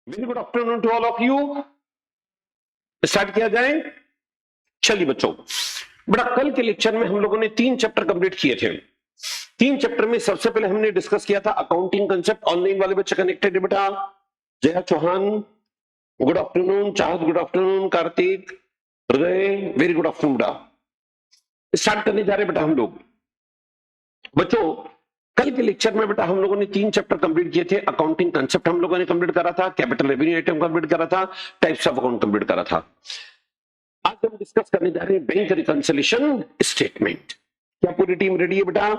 Very good afternoon to all of you. Start किया जाए। चलिए बच्चों, बड़ा कल के लेक्चर में हम लोगों ने 3 चैप्टर कंप्लीट किए थे। 3 चैप्टर में सबसे पहले हमने डिस्कस किया था अकाउंटिंग कंसेप्ट। ऑनलाइन वाले बच्चे कनेक्टेड है बेटा? जया चौहान गुड आफ्टरनून, चाहत गुड आफ्टरनून, कार्तिक, हृदय वेरी गुड आफ्टरनून बेटा। स्टार्ट करने जा रहे बेटा हम लोग। बच्चों कल के लेक्चर में बेटा हम लोगों ने 3 चैप्टर कंप्लीट किए थे। अकाउंटिंग कंसेप्ट हम लोगों ने कंप्लीट करा था, कैपिटल रेवेन्यू आइटम कंप्लीट करा था, टाइप्स ऑफ अकाउंट कंप्लीट करा था। आज हम डिस्कस करने जा रहे हैं बैंक रिकंसिलिएशन स्टेटमेंट। क्या पूरी टीम रेडी है बेटा?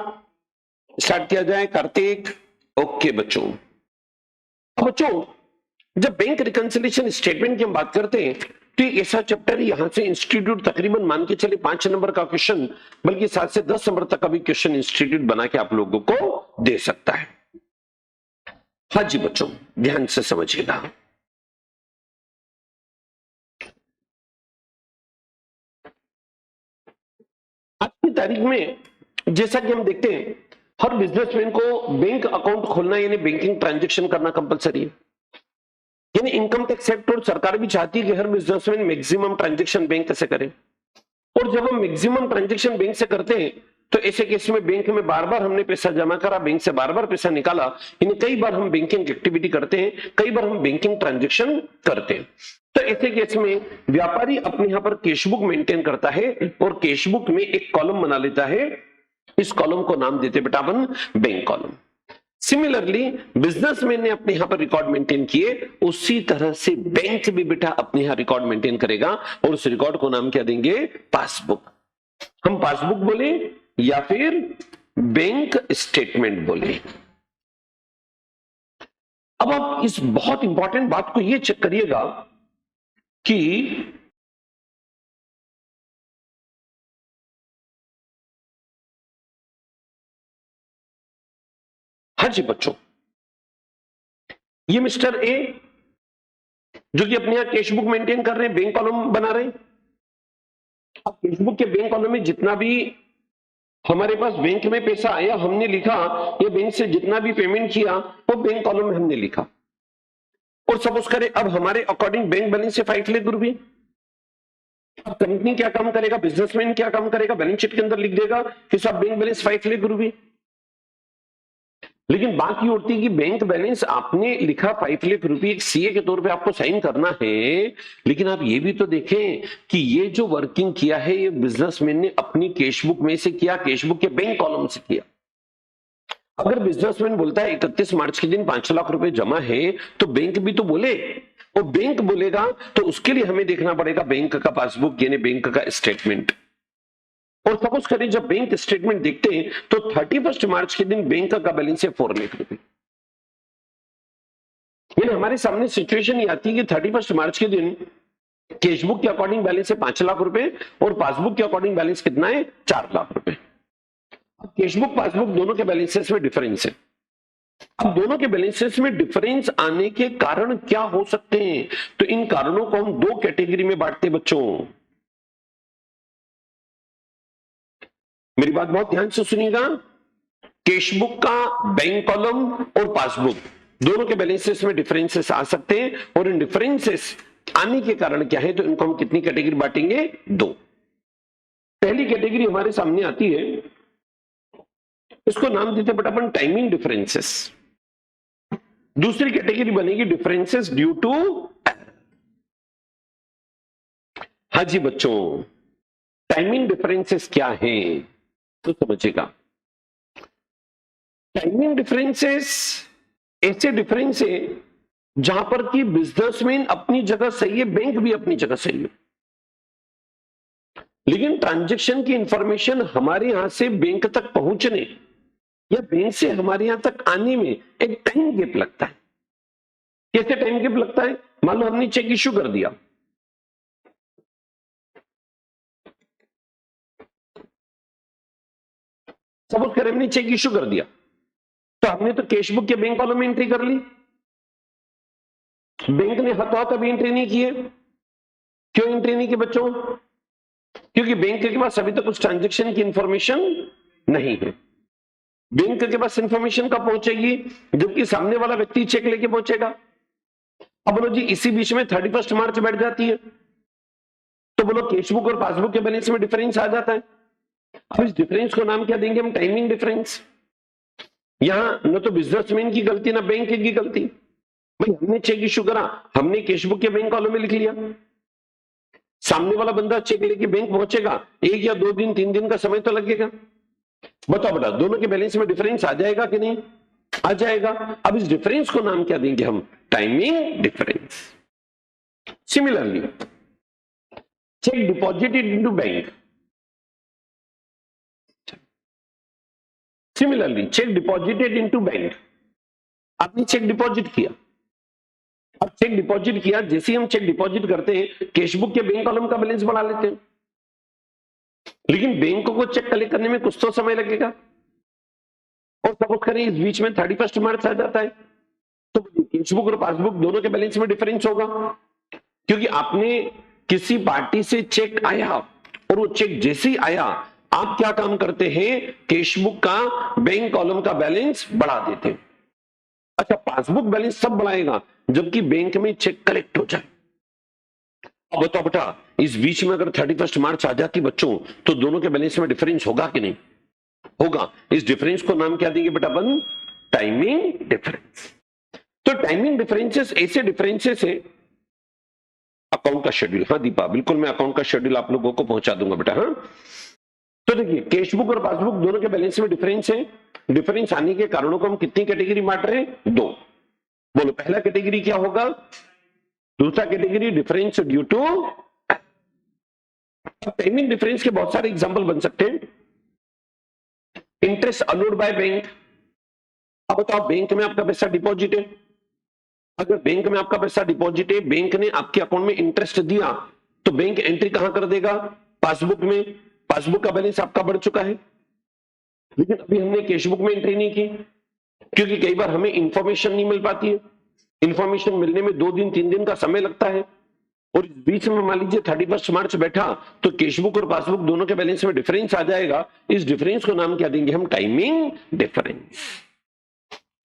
स्टार्ट किया जाए। कार्तिक ओके बच्चों। अब बच्चों जब बैंक रिकंसिलिएशन स्टेटमेंट की हम बात करते हैं तो एक ऐसा चैप्टर यहां से इंस्टीट्यूट तकरीबन मान के चले 5 नंबर का क्वेश्चन, बल्कि 7 से 10 नंबर तक का भी क्वेश्चन इंस्टीट्यूट बना के आप लोगों को दे सकता है। हाँ जी बच्चों ध्यान से समझिएगा। आज की तारीख में जैसा कि हम देखते हैं हर बिजनेसमैन को बैंक अकाउंट खोलना यानी बैंकिंग ट्रांजैक्शन करना कंपलसरी है। यानी इनकम टैक्स एक्ट और सरकार भी चाहती है कि हर बिजनेसमैन मैक्सिमम ट्रांजैक्शन बैंक से करे। और जब हम मैक्सिमम ट्रांजैक्शन बैंक से करते हैं तो ऐसे केस में बैंक में बार बार हमने पैसा जमा करा, बैंक से बार बार पैसा निकाला, यानी कई बार हम बैंकिंग एक्टिविटी करते हैं, कई बार हम बैंकिंग ट्रांजैक्शन करते हैं। तो ऐसे केस में व्यापारी अपने यहां पर कैशबुक मेंटेन करता है और कैशबुक में एक कॉलम बना लेता है। इस कॉलम को नाम देते बेटा अपन बैंक कॉलम। सिमिलरली बिजनेसमैन ने अपने यहां पर रिकॉर्ड मेंटेन किए, उसी तरह से बैंक भी बेटा अपने यहां रिकॉर्ड मेंटेन करेगा और उस रिकॉर्ड को नाम क्या देंगे? पासबुक। हम पासबुक बोले या फिर बैंक स्टेटमेंट बोले। अब आप इस बहुत इंपॉर्टेंट बात को यह चेक करिएगा कि हाँ जी बच्चों, ये मिस्टर ए जो कि अपने यहां कैशबुक मेंटेन कर रहे हैं, बैंक कॉलम बना रहे हैं। अब कैशबुक के बैंक कॉलम में जितना भी हमारे पास बैंक में पैसा आया हमने लिखा, ये बैंक से जितना भी पेमेंट किया वो बैंक कॉलम में हमने लिखा। और सपोज करें अब हमारे अकॉर्डिंग बैंक बैलेंस से 5 लाख रुपए। अब कंपनी क्या काम करेगा, बिजनेसमैन क्या काम करेगा, बैलेंस शीट के अंदर लिख देगा कि सब बैंक बैलेंस 5 लाख रुपए। लेकिन बात ये होती है कि बैंक बैलेंस आपने लिखा 5 लाख रुपए, सीए के तौर पे आपको साइन करना है, लेकिन आप ये भी तो देखें कि ये जो वर्किंग किया है ये बिजनेसमैन ने अपनी कैशबुक में से किया, कैशबुक के बैंक कॉलम से किया। अगर बिजनेसमैन बोलता है 31 मार्च के दिन 5 लाख रुपए जमा है तो बैंक भी तो बोले, और बैंक बोलेगा तो उसके लिए हमें देखना पड़ेगा बैंक का पासबुक यानी बैंक का स्टेटमेंट। और सपोज करें जब बैंक स्टेटमेंट देखते हैं तो 31 मार्च के दिन बैंक का बैलेंस है 4 लाख रुपए। यानी हमारे सामने सिचुएशन ये आती है कि 31 मार्च के दिन कैशबुक के अकॉर्डिंग बैलेंस है 5 लाख रुपए और पासबुक के अकॉर्डिंग बैलेंस कितना है? 4 लाख रुपए। अब कैशबुक पासबुक दोनों के बैलेंसेस में डिफरेंस है। अब दोनों के बैलेंसेस में डिफरेंस आने के कारण क्या हो सकते हैं? तो इन कारणों को हम 2 कैटेगरी में बांटते हैं बच्चों। मेरी बात बहुत ध्यान से सुनिएगा। कैशबुक का बैंक कॉलम और पासबुक दोनों के बैलेंसेस में डिफरेंसेस आ सकते हैं, और इन डिफरेंसेस आने के कारण क्या है तो इनको हम कितनी कैटेगरी बांटेंगे? 2। पहली कैटेगरी हमारे सामने आती है, इसको नाम देते बेटा अपन टाइमिंग डिफरेंसेस। दूसरी कैटेगरी बनेगी डिफरेंसेस ड्यू टू। हाँ जी बच्चों, टाइमिंग डिफरेंसेस क्या है तो समझिएगा। टाइमिंग डिफरेंसेस ऐसे डिफरेंस है जहां पर कि बिजनेसमैन अपनी जगह सही है, बैंक भी अपनी जगह सही है, लेकिन ट्रांजैक्शन की इंफॉर्मेशन हमारे यहां से बैंक तक पहुंचने या बैंक से हमारे यहां तक आने में एक टाइम गैप लगता है। कैसे टाइम गैप लगता है? मान लो हमने चेक इश्यू कर दिया, सपोज करें हमने चेक इश्यू कर दिया तो हमने तो कैशबुक के बैंक कॉलम में एंट्री कर ली, बैंक ने हाथों अभी एंट्री नहीं की है। क्यों एंट्री नहीं की बच्चों? क्योंकि बैंक के पास अभी तक उस ट्रांजैक्शन की इंफॉर्मेशन नहीं है। बैंक के पास इंफॉर्मेशन कब पहुंचेगी? जबकि सामने वाला व्यक्ति चेक लेके पहुंचेगा। अब बोलो जी इसी बीच में 31 मार्च बैठ जाती है, तो बोलो कैश बुक और पासबुक के बैलेंस में डिफरेंस आ जाता है। अब इस डिफरेंस को नाम क्या देंगे हम? Timing difference. यहां न तो बिजनेसमैन की गलती ना बैंक की गलती। भाई हमने चेक इशू करा, हमने कैश बुक के बैंक कॉलम में लिख लिया, सामने वाला बंदा चेक लेके बैंक पहुंचेगा, 1 या 2 दिन 3 दिन का समय तो लगेगा। बताओ बेटा दोनों के बैलेंस में डिफरेंस आ जाएगा कि नहीं? आ जाएगा। अब इस डिफरेंस को नाम क्या देंगे हम? Timing difference. Similarly check deposited into bank, similarly check deposited into bank, आपने चेक डिपॉजिट किया। अब चेक डिपॉजिट किया, जैसे ही हम चेक डिपॉजिट करते हैं कैश बुक के बैंक कॉलम का बैलेंस बढ़ा लेते हैं, लेकिन बैंक को चेक कलेक्ट करने में कुछ तो समय लगेगा। और सपोज करें इस बीच में 31 मार्च आ जाता है, तो कैश बुक और पासबुक दोनों के बैलेंस में डिफरेंस होगा, क्योंकि आपने किसी पार्टी से चेक आया और वो चेक जैसे ही आया आप क्या काम करते हैं? कैश बुक का बैंक कॉलम का बैलेंस बढ़ा देते हैं। अच्छा, पासबुक बैलेंस सब बढ़ाएगा जबकि बैंक में चेक कलेक्ट हो जाए। अब बताओ बेटा इस बीच में अगर 31 मार्च आ जाती बच्चों, तो दोनों के बैलेंस में डिफरेंस होगा कि नहीं? होगा। इस डिफरेंस को नाम क्या देंगे बेटा अपन? Timing difference. तो टाइमिंग डिफरेंसेस ऐसे डिफरेंसेस है। अकाउंट का शेड्यूल, हाँ दीपा बिल्कुल मैं अकाउंट का शेड्यूल आप लोगों को पहुंचा दूंगा बेटा। हाँ तो देखिए कैश बुक और पासबुक दोनों के बैलेंस में डिफरेंस है। डिफरेंस आने के कारणों को हम कितनी कैटेगरी बांट रहे हैं? 2। बोलो पहला कैटेगरी क्या होगा? दूसरा category difference due to. Timing difference के बहुत सारे एग्जांपल बन सकते हैं। Interest earned by bank. अब बताओ बैंक में आपका पैसा डिपॉजिट है, अगर बैंक में आपका पैसा डिपॉजिट है, बैंक ने आपके अकाउंट में इंटरेस्ट दिया, तो बैंक एंट्री कहां कर देगा? पासबुक में। पासबुक का बैलेंस आपका बढ़ चुका है, लेकिन अभी हमने कैश बुक में एंट्री नहीं की, क्योंकि कई बार हमें इंफॉर्मेशन नहीं मिल पाती है। इंफॉर्मेशन मिलने में 2 दिन 3 दिन का समय लगता है, और इस बीच में मान लीजिए 31 मार्च बैठा, तो कैश बुक और पासबुक दोनों के बैलेंस में डिफरेंस आ जाएगा। इस डिफरेंस को नाम क्या देंगे हम? Timing difference.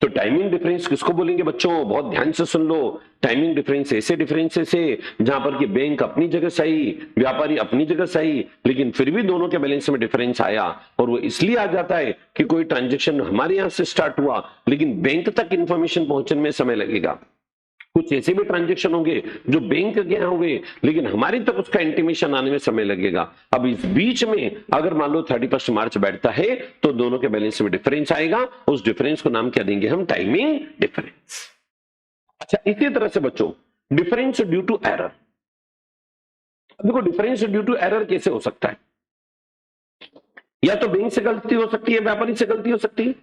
तो टाइमिंग डिफरेंस किसको बोलेंगे बच्चों? बहुत ध्यान से सुन लो। टाइमिंग डिफरेंस ऐसे डिफरेंसेस है जहां पर कि बैंक अपनी जगह सही, व्यापारी अपनी जगह सही, लेकिन फिर भी दोनों के बैलेंस में डिफरेंस आया, और वो इसलिए आ जाता है कि कोई ट्रांजैक्शन हमारे यहां से स्टार्ट हुआ लेकिन बैंक तक इंफॉर्मेशन पहुंचने में समय लगेगा। कुछ ऐसे भी ट्रांजैक्शन होंगे जो बैंक के यहाँ होंगे लेकिन हमारी तक उसका इंटीमेशन आने में समय लगेगा। अब इस बीच में अगर मान लो 31 मार्च बैठता है, तो दोनों के बैलेंस में डिफरेंस आएगा। उस डिफरेंस को नाम क्या देंगे हम? Timing difference. अच्छा, इसी तरह से बच्चों डिफरेंस ड्यू टू एरर। देखो डिफरेंस ड्यू टू एरर कैसे हो सकता है? या तो बैंक से गलती हो सकती है, व्यापारी से गलती हो सकती है।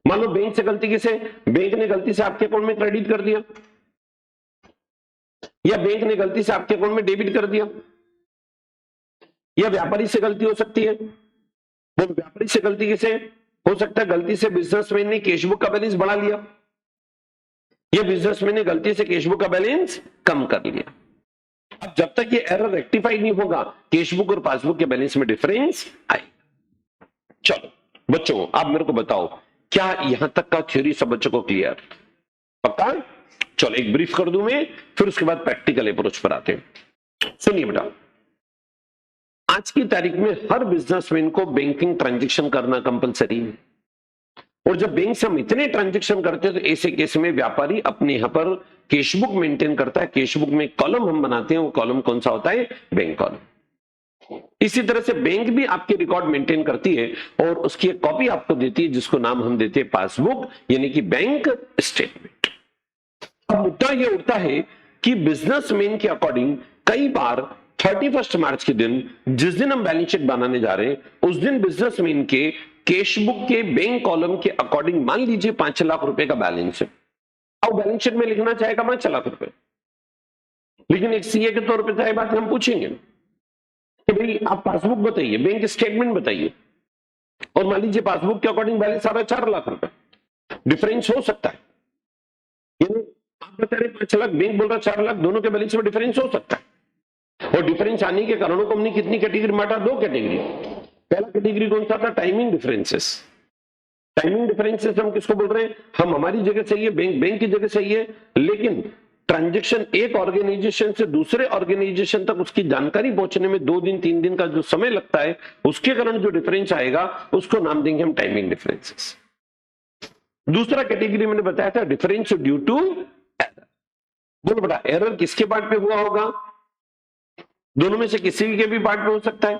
मान लो बैंक से गलती किसे? बैंक ने गलती से आपके अकाउंट में क्रेडिट कर दिया, या बैंक ने गलती से आपके अकाउंट में डेबिट कर दिया, या व्यापारी से गलती हो सकती है। वो व्यापारी से गलती किसे हो सकता है? गलती से बिजनेसमैन ने कैश बुक का बैलेंस बढ़ा लिया, या बिजनेसमैन ने गलती से कैश बुक का बैलेंस कम कर लिया। अब जब तक ये एरर रेक्टिफाई नहीं होगा, कैश बुक और पासबुक के बैलेंस में डिफरेंस आएगा। चलो बच्चों आप मेरे को बताओ, क्या यहां तक का थ्योरी सब बच्चों को क्लियर? पक्का? चलो एक ब्रीफ कर दूं मैं, फिर उसके बाद प्रैक्टिकल अप्रोच पर आते हैं। सुनिए बेटा, आज की तारीख में हर बिजनेसमैन को बैंकिंग ट्रांजैक्शन करना कंपलसरी है, और जब बैंक से हम इतने ट्रांजैक्शन करते हैं तो ऐसे केस में व्यापारी अपने यहां पर कैश बुक मेंटेन करता है। कैश बुक में कॉलम हम बनाते हैं, वो कॉलम कौन सा होता है? Bank column. इसी तरह से बैंक भी आपके रिकॉर्ड मेंटेन करती है और उसकी एक कॉपी आपको देती है, जिसको नाम हम देते हैं पासबुक, यानी कि बैंक स्टेटमेंट। अब मुद्दा यह उठता है कि बिजनेसमैन के अकॉर्डिंग कई बार 31 मार्च के दिन, जिस दिन हम बैलेंस शीट बनाने जा रहे हैं, उस दिन बिजनेसमैन के कैश बुक के बैंक कॉलम के अकॉर्डिंग मान लीजिए 5 लाख रुपए का बैलेंस है। अब बैलेंस शीट में लिखना चाहेगा 5 लाख रुपए, लेकिन एक सीए के तौर पर बात हम पूछेंगे कि भाई आप पासबुक बताइए, बैंक स्टेटमेंट बताइए, और मान लीजिए पासबुक के अकॉर्डिंग बैलेंस आ रहा है 4 लाख रुपए। डिफरेंस हो सकता है, यानी आप बता रहे 5 लाख, बैंक बोल रहा 4 लाख, दोनों के बैलेंस में डिफरेंस हो सकता है। और डिफरेंस आने के कारणों को हमने कितनी कैटेगरी बांटा? 2 कैटेगरी। पहला कैटेगरी कौन सा था? Timing differences. टाइमिंग डिफरेंसेस हम किसको बोल रहे हैं? हम हमारी जगह सही है, बैंक की जगह सही है, लेकिन ट्रांजैक्शन एक ऑर्गेनाइजेशन से दूसरे ऑर्गेनाइजेशन तक उसकी जानकारी पहुंचने में 2 दिन 3 दिन का जो समय लगता है, उसके कारण जो डिफरेंस आएगा उसको नाम देंगे हम टाइमिंग डिफरेंसेस। दूसरा कैटेगरी मैंने बताया था डिफरेंस ड्यू टू एरर। बोलो बेटा, एरर किसके पार्ट पे हुआ होगा? दोनों में से किसी के भी पार्ट पे हो सकता है।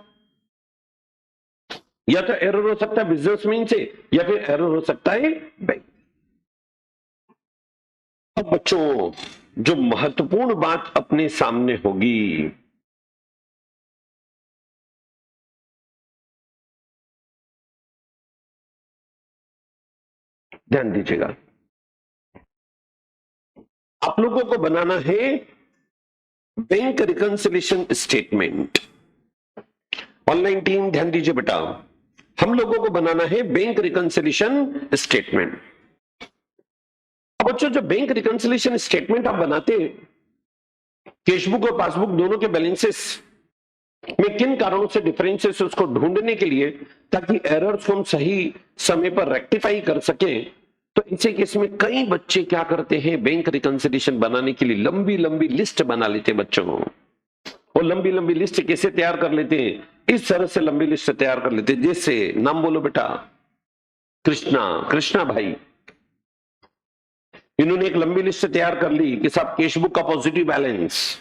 या तो एरर हो सकता है बिजनेसमैन से, या फिर एरर हो सकता है बैंक। अब बच्चों, जो महत्वपूर्ण बात अपने सामने होगी, ध्यान दीजिएगा, आप लोगों को बनाना है bank reconciliation statement. Online team ध्यान दीजिए बेटा, हम लोगों को बनाना है बैंक रिकंसिलिएशन स्टेटमेंट। अब बच्चों, जो बैंक रिकंसिलिएशन स्टेटमेंट आप बनाते हैं, कैशबुक और पासबुक दोनों के बैलेंसेस में किन कारणों से डिफरेंसेस उसको ढूंढने के लिए, ताकि एरर्स को हम सही समय पर रेक्टिफाई कर सके, तो इसी केस में कई बच्चे क्या करते हैं, बैंक रिकंसिलिएशन बनाने के लिए लंबी लंबी लिस्ट बना लेते हैं बच्चों। और लंबी लंबी लिस्ट कैसे तैयार कर लेते हैं? इस तरह से लंबी लिस्ट तैयार कर लेते हैं, जैसे नाम बोलो बेटा, कृष्णा भाई, इन्होंने एक लंबी लिस्ट तैयार कर ली कि साहब कैशबुक का पॉजिटिव बैलेंस,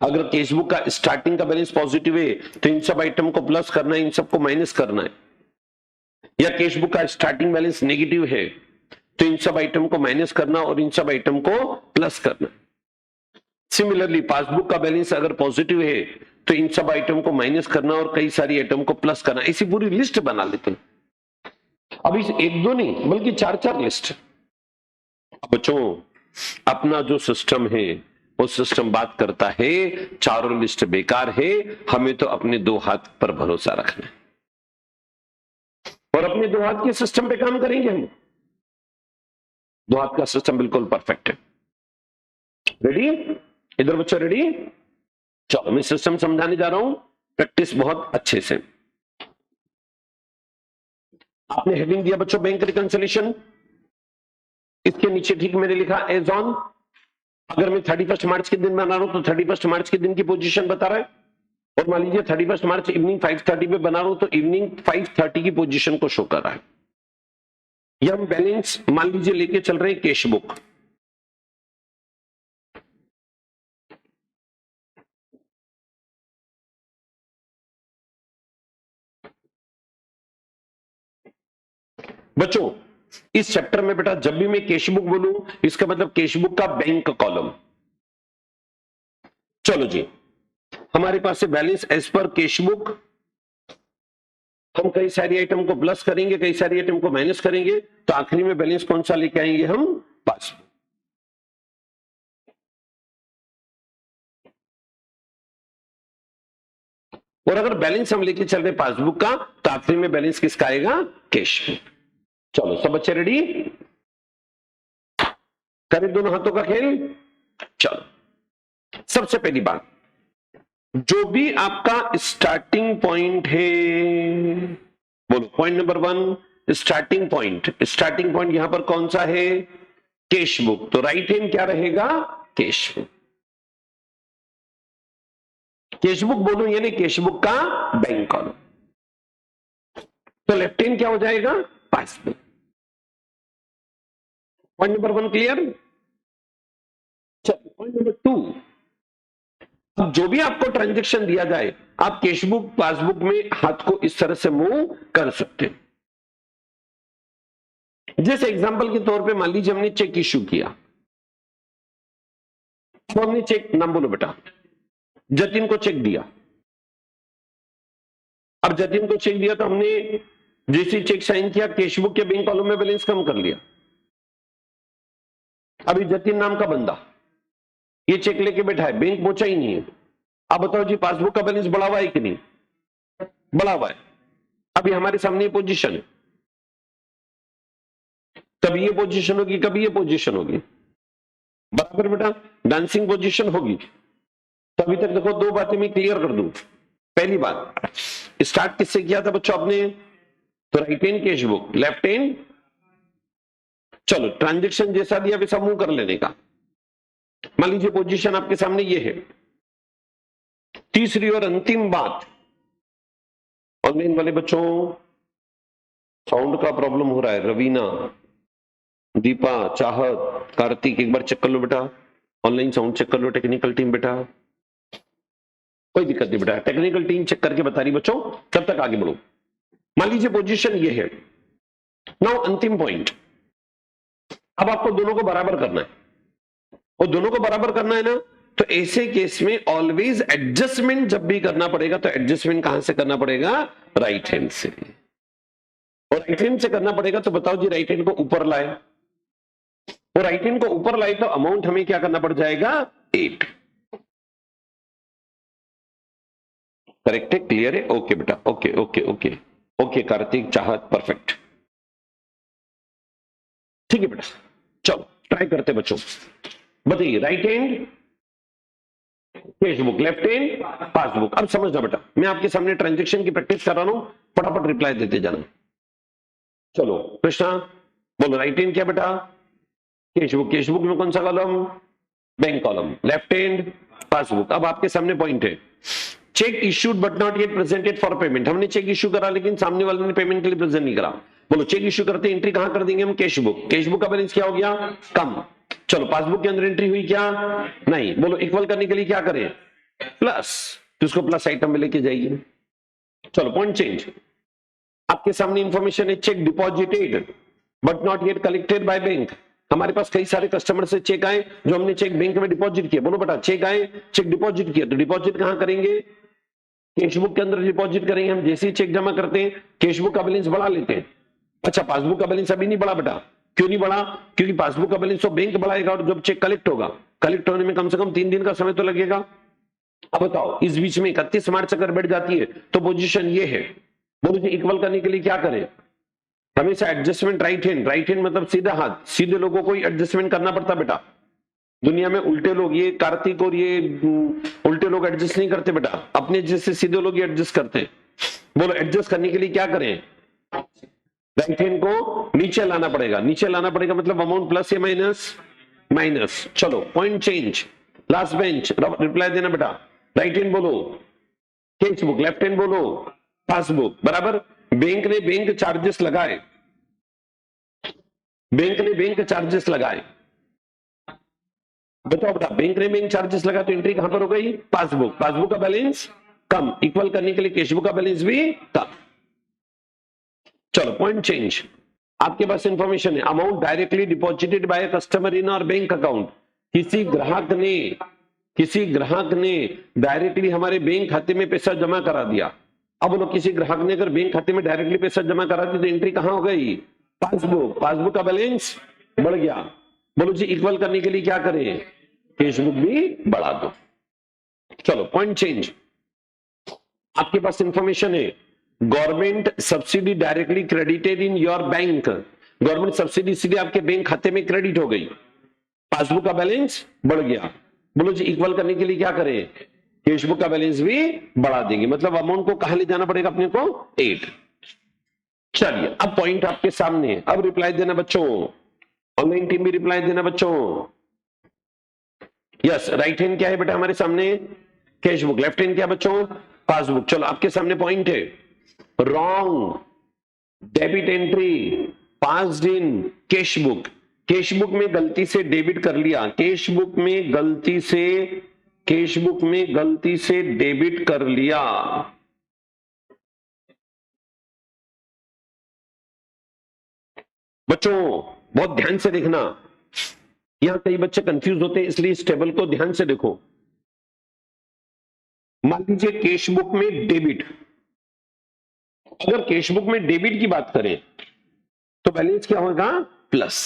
अगर कैशबुक का स्टार्टिंग का बैलेंस पॉजिटिव है तो इन सब आइटम को प्लस करना है, इन सबको माइनस करना है। या कैशबुक का स्टार्टिंग बैलेंस नेगेटिव है तो इन सब आइटम को माइनस करना और इन सब आइटम को प्लस करना। सिमिलरली पासबुक का बैलेंस अगर पॉजिटिव है तो इन सब आइटम को माइनस करना और कई सारी आइटम को प्लस करना। ऐसी पूरी लिस्ट बना लेते हैं। अब इस एक दो नहीं बल्कि 4-4 लिस्ट। बच्चों, अपना जो सिस्टम है वो सिस्टम बात करता है चारों लिस्ट बेकार है, हमें तो अपने 2 हाथ पर भरोसा रखना है और अपने 2 हाथ के सिस्टम पे काम करेंगे हम। 2 हाथ का सिस्टम बिल्कुल परफेक्ट है। रेडी? इधर बच्चों रेडी? चलो मैं सिस्टम समझाने जा रहा हूं, प्रैक्टिस बहुत अच्छे से। आपने हेडिंग दिया बच्चों बैंक रिकंसिलिएशन, इसके नीचे ठीक मैंने लिखा एज ऑन। अगर मैं 31 मार्च के दिन बना रहा हूं तो 31 मार्च के दिन की पोजीशन बता रहा है, और मान लीजिए 31 मार्च इवनिंग 5:30 पे बना रहा हूं तो इवनिंग 5:30 की पोजीशन को शो कर रहा है। या हम बैलेंस मान लीजिए लेके चल रहे हैं कैश बुक, बच्चों इस चैप्टर में बेटा जब भी मैं कैश बुक बोलूं इसका मतलब कैश बुक का बैंक कॉलम। चलो जी, हमारे पास से बैलेंस एज पर कैश बुक, हम कई सारी आइटम को प्लस करेंगे, कई सारी आइटम को माइनस करेंगे, तो आखिरी में बैलेंस कौन सा लेके आएंगे हम? पासबुक। और अगर बैलेंस हम लेके चल रहे पासबुक का तो आखिरी में बैलेंस किसका आएगा? कैश। चलो सब बच्चे रेडी? करें दोनों हाथों का खेल। चलो सबसे पहली बात, जो भी आपका स्टार्टिंग पॉइंट है, बोलो point number 1 starting point. Starting point यहां पर कौन सा है? कैश बुक, तो राइट हैंड क्या रहेगा? Cash book. कैश बुक बोलो यानी कैश बुक का बैंक कॉलम, तो लेफ्ट हैंड क्या हो जाएगा? पासबुक। Point number 1 clear? चलो पॉइंट नंबर 2, अब जो भी आपको ट्रांजैक्शन दिया जाए आप कैशबुक पासबुक में हाथ को इस तरह से मूव कर सकते हैं। जैसे एग्जांपल के तौर पे मान लीजिए हमने चेक इश्यू किया, तो हमने चेक, नाम बोलो बेटा, जतिन को चेक दिया। अब जतिन को चेक दिया तो हमने जैसे चेक साइन किया कैशबुक के बैंक कॉलम में बैलेंस कम कर लिया। अभी जतिन नाम का बंदा ये चेक लेके बैठा है, बैंक पहुंचा ही नहीं है। अब बताओ जी पासबुक का बैलेंस बढ़ा हुआ है कि नहीं? बढ़ा हुआ है। अभी हमारे सामने ये पोजीशन है, कभी ये पोजीशन होगी कभी ये पोजीशन होगी, बराबर बेटा? डांसिंग पोजीशन होगी। तो अभी तक देखो 2 बातें मैं क्लियर कर दूं। पहली बात, स्टार्ट किससे किया था बच्चों आपने? तो right hand cash book, left hand, चलो ट्रांजेक्शन जैसा दिया वैसा मूव कर लेने का। मान लीजिए पोजीशन आपके सामने ये है। तीसरी और अंतिम बात, ऑनलाइन वाले बच्चों साउंड का प्रॉब्लम हो रहा है। रवीना, दीपा, चाहत, कार्तिक, एक बार चेक कर लो बेटा, ऑनलाइन साउंड चेक कर लो। टेक्निकल टीम बेटा, कोई दिक्कत नहीं बेटा, टेक्निकल टीम चेक करके बता रही बच्चों, तब तक आगे बढ़ो। मान लीजिए पोजीशन ये है। नाउ अंतिम पॉइंट, अब आपको दोनों को बराबर करना है, और दोनों को बराबर करना है ना, तो ऐसे केस में ऑलवेज एडजस्टमेंट जब भी करना पड़ेगा तो एडजस्टमेंट कहां से करना पड़ेगा? राइट हैंड से। और राइट हैंड से करना पड़ेगा तो बताओ जी, राइट हैंड को ऊपर लाए, और राइट हैंड को ऊपर लाए तो अमाउंट हमें क्या करना पड़ जाएगा? 8। करेक्ट है, क्लियर है? ओके बेटा, okay okay okay okay Kartik, चाहत, परफेक्ट, ठीक है बेटा। चलो ट्राई करते बच्चों, बताइए right hand cash book, left hand passbook. अब समझना बेटा, मैं आपके सामने ट्रांजैक्शन की प्रैक्टिस कर रहा हूं, फटाफट रिप्लाई देते जाना। चलो कृष्णा बोलो, राइट हैंड क्या बेटा? Cash book. कैश बुक में कौन सा column? Bank column. Left hand passbook. अब आपके सामने पॉइंट है, cheque issued but not yet presented for payment. हमने चेक इश्यू करा लेकिन सामने वाले ने पेमेंट के लिए प्रेजेंट नहीं करा। बोलो चेक इश्यू करते एंट्री कहां कर देंगे हम? Cash book. कैश बुक का बैलेंस क्या हो गया? कम। चलो पासबुक के अंदर एंट्री हुई क्या? नहीं। बोलो इक्वल करने के लिए क्या करें? प्लस, तो उसको प्लस आइटम में लेके जाइए। चलो पॉइंट चेंज। आपके सामने इंफॉर्मेशन है, check deposited but not yet collected by bank. हमारे पास कई सारे कस्टमर से चेक आए जो हमने चेक बैंक में डिपॉजिट किया। बोलो बेटा चेक आए, चेक डिपॉजिट किया, तो डिपॉजिट कहां करेंगे? कैश बुक के अंदर डिपॉजिट करेंगे। हम जैसे ही चेक जमा करते हैं कैश बुक का बैलेंस बढ़ा लेते हैं। अच्छा पासबुक का बैलेंस अभी नहीं बढ़ा बेटा, क्यों नहीं बढ़ा? क्योंकि पासबुक का बैलेंस तो बैंक बढ़ाएगा, और जब चेक कलेक्ट होगा, कलेक्ट होने में कम से कम 3 दिन का समय तो लगेगा। अब बताओ इस बीच में 31 मार्च अगर बैठ जाती है तो पोजीशन ये है। बोलो जी इक्वल करने के लिए क्या करें? हमेशा adjustment right hand. Right hand मतलब सीधा हाथ, सीधे लोगों को एडजस्टमेंट करना पड़ता बेटा। दुनिया में उल्टे लोग, ये कार्तिक और ये उल्टे लोग एडजस्ट नहीं करते बेटा, अपने जैसे सीधे लोग एडजस्ट करते हैं। बोलो एडजस्ट करने के लिए क्या करें? राइट हैंड को नीचे लाना पड़ेगा। नीचे लाना पड़ेगा मतलब अमाउंट प्लस या माइनस? माइनस। चलो point change. Last bench reply देना बेटा। राइट हैंड बोलो कैश बुक, लेफ्ट हैंड बोलो पासबुक। बराबर। बैंक ने बैंक चार्जेस लगाए, बैंक ने बैंक चार्जेस लगाए। बताओ बेटा, बैंक ने बैंक चार्जेस लगा तो एंट्री कहां पर हो गई? पासबुक। पासबुक का बैलेंस कम, इक्वल करने के लिए कैश बुक का बैलेंस भी कम। चलो पॉइंट चेंज। आपके पास इंफॉर्मेशन है, amount directly deposited by customer in our bank account. किसी ग्राहक ने डायरेक्टली हमारे बैंक खाते में पैसा जमा करा दिया। अब बोलो किसी ग्राहक ने अगर बैंक खाते में डायरेक्टली पैसा जमा करा दिया तो एंट्री कहां हो गई? पासबुक। पासबुक का बैलेंस बढ़ गया। बोलो जी इक्वल करने के लिए क्या करें? कैश बुक भी बढ़ा दो। चलो पॉइंट चेंज। आपके पास इंफॉर्मेशन है, government subsidy directly credited in your bank. Government subsidy सीधे आपके बैंक खाते में क्रेडिट हो गई। पासबुक का बैलेंस बढ़ गया। बोलो जी इक्वल करने के लिए क्या करें? कैश बुक का बैलेंस भी बढ़ा देंगे। मतलब अमाउंट को कहां ले जाना पड़ेगा अपने को? 8। चलिए अब पॉइंट आपके सामने है। अब रिप्लाई देना बच्चों, ऑनलाइन टीम भी रिप्लाई देना बच्चों। यस, राइट हैंड क्या है बेटा हमारे सामने? Cash book. लेफ्ट हैंड क्या बच्चों? पासबुक। चलो आपके सामने पॉइंट है, wrong debit entry passed in cash book. Cash book में गलती से डेबिट कर लिया, कैश बुक में गलती से डेबिट कर लिया। बच्चों बहुत ध्यान से देखना, यहां कई बच्चे कंफ्यूज होते हैं, इसलिए इस टेबल को ध्यान से देखो। मान लीजिए कैश बुक में डेबिट, अगर कैश बुक में डेबिट की बात करें तो बैलेंस क्या होगा? प्लस,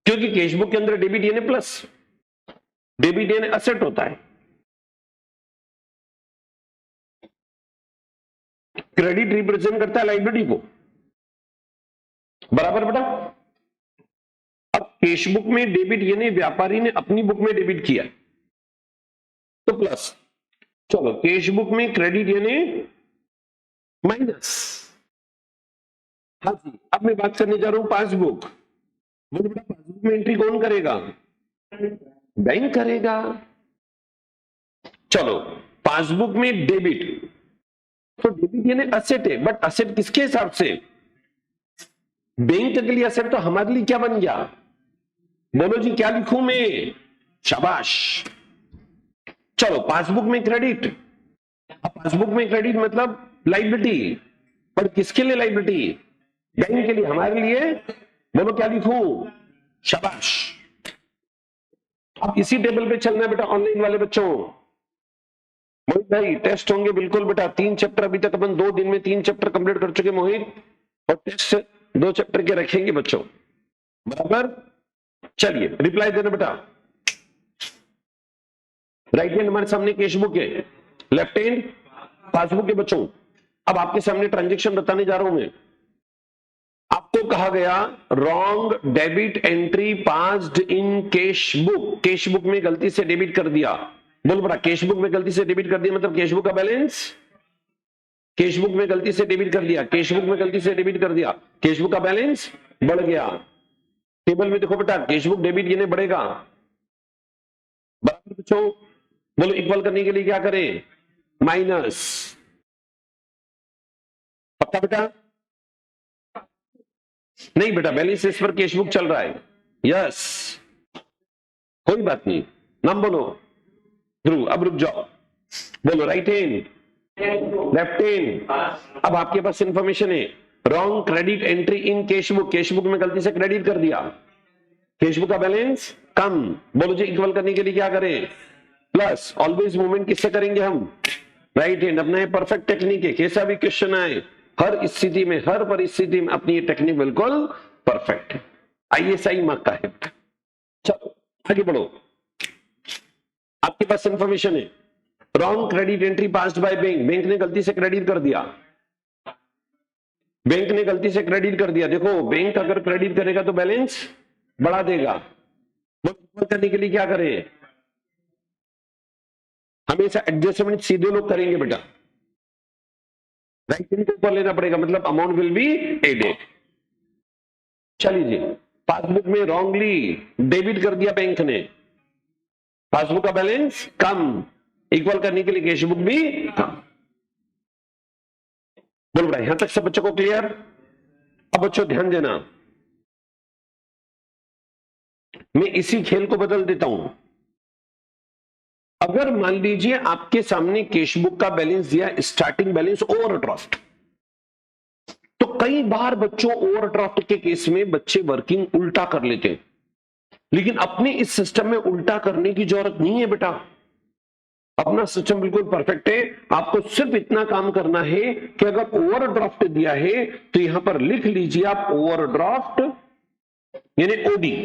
क्योंकि कैश बुक के अंदर डेबिट यानी प्लस, डेबिट यानी असेट होता है, क्रेडिट रिप्रेजेंट करता है लायबिलिटी को। बराबर बेटा। अब कैश बुक में डेबिट यानी व्यापारी ने अपनी बुक में डेबिट किया तो प्लस। चलो कैश बुक में क्रेडिट यानी माइनस। हाँ जी, अब मैं बात करने जा रहा हूं पासबुक। बोलो बेटा पासबुक में एंट्री कौन करेगा? बैंक करेगा। चलो पासबुक में डेबिट, तो डेबिट यानी असेट है, बट असेट किसके हिसाब से? बैंक के लिए असेट तो हमारे लिए क्या बन गया? बोलो जी क्या लिखूं मैं? शाबाश। चलो पासबुक में क्रेडिट, अब पासबुक में क्रेडिट मतलब लाइबिलिटी, पर किसके लिए लाइबिलिटी? बैंक के लिए, हमारे लिए। बोलो क्या लिखूं? शाबाश। अब इसी टेबल पे चलना है बेटा ऑनलाइन वाले बच्चों। मोहित भाई टेस्ट होंगे बिल्कुल बेटा, 3 चैप्टर अभी तक अपन 2 दिन में 3 चैप्टर कंप्लीट कर चुके मोहित, और टेस्ट 2 चैप्टर के रखेंगे बच्चों, बराबर। चलिए रिप्लाई देना बेटा। राइट हैंड हमारे सामने कैश बुक है, लेफ्ट हैंड पासबुक है बच्चों। अब आपके सामने ट्रांजेक्शन बताने जा रहा हूं मैं। आपको कहा गया wrong debit entry passed in cash book, cash book में गलती से डेबिट कर दिया। बोल बड़ा, कैश बुक में गलती से डेबिट कर दिया मतलब कैश बुक का बैलेंस, कैश बुक में गलती से डेबिट कर दिया, कैश बुक में गलती से डेबिट कर दिया, कैश बुक का बैलेंस बढ़ गया। टेबल में देखो बेटा कैश बुक डेबिट यानी बढ़ेगा, बराबर बच्चों। बोलो इक्वल करने के लिए क्या करें? माइनस। पक्का बेटा? नहीं बेटा बैलेंस इस पर कैश बुक चल रहा है। यस, कोई बात नहीं। नाम बोलो ध्रुव। अब रुक जाओ, बोलो राइट हैंड लेफ्ट हैंड। अब आपके पास इंफॉर्मेशन है wrong credit entry in cash book, cash book में गलती से क्रेडिट कर दिया, कैश बुक का बैलेंस कम। बोलो जी इक्वल करने के लिए क्या करें? प्लस। ऑलवेज मूवमेंट किससे करेंगे हम? Right hand. अपना परफेक्ट टेक्निक है, कैसा भी क्वेश्चन आए हर स्थिति में हर परिस्थिति में अपनी ये टेक्निक बिल्कुल परफेक्ट है, ISI मार्क का है। चलो आगे बढ़ो। आपके पास इंफॉर्मेशन है wrong credit entry passed by bank, bank ने गलती से क्रेडिट कर दिया, बैंक ने गलती से क्रेडिट कर दिया। देखो बैंक अगर क्रेडिट करेगा तो बैलेंस बढ़ा देगा, करने के लिए क्या करें? हमेशा एडजस्टमेंट सीधे लोग करेंगे बेटा, राइट हैंड के ऊपर लेना पड़ेगा, मतलब अमाउंट विल बी एडेड। चलिए पासबुक में रॉन्गली डेबिट कर दिया बैंक ने, पासबुक का बैलेंस कम, इक्वल करने के लिए कैश बुक भी कम। बोल रहा है यहां तक सब बच्चों को क्लियर? अब बच्चों ध्यान देना, मैं इसी खेल को बदल देता हूं। अगर मान लीजिए आपके सामने कैश बुक का बैलेंस दिया स्टार्टिंग बैलेंस ओवरड्राफ्ट, तो कई बार बच्चों ओवरड्राफ्ट के केस में बच्चे वर्किंग उल्टा कर लेते हैं, लेकिन अपने इस सिस्टम में उल्टा करने की जरूरत नहीं है बेटा, अपना सिस्टम बिल्कुल परफेक्ट है। आपको सिर्फ इतना काम करना है कि अगर ओवरड्राफ्ट दिया है तो यहां पर लिख लीजिए आप ओवरड्राफ्ट यानी ओडी,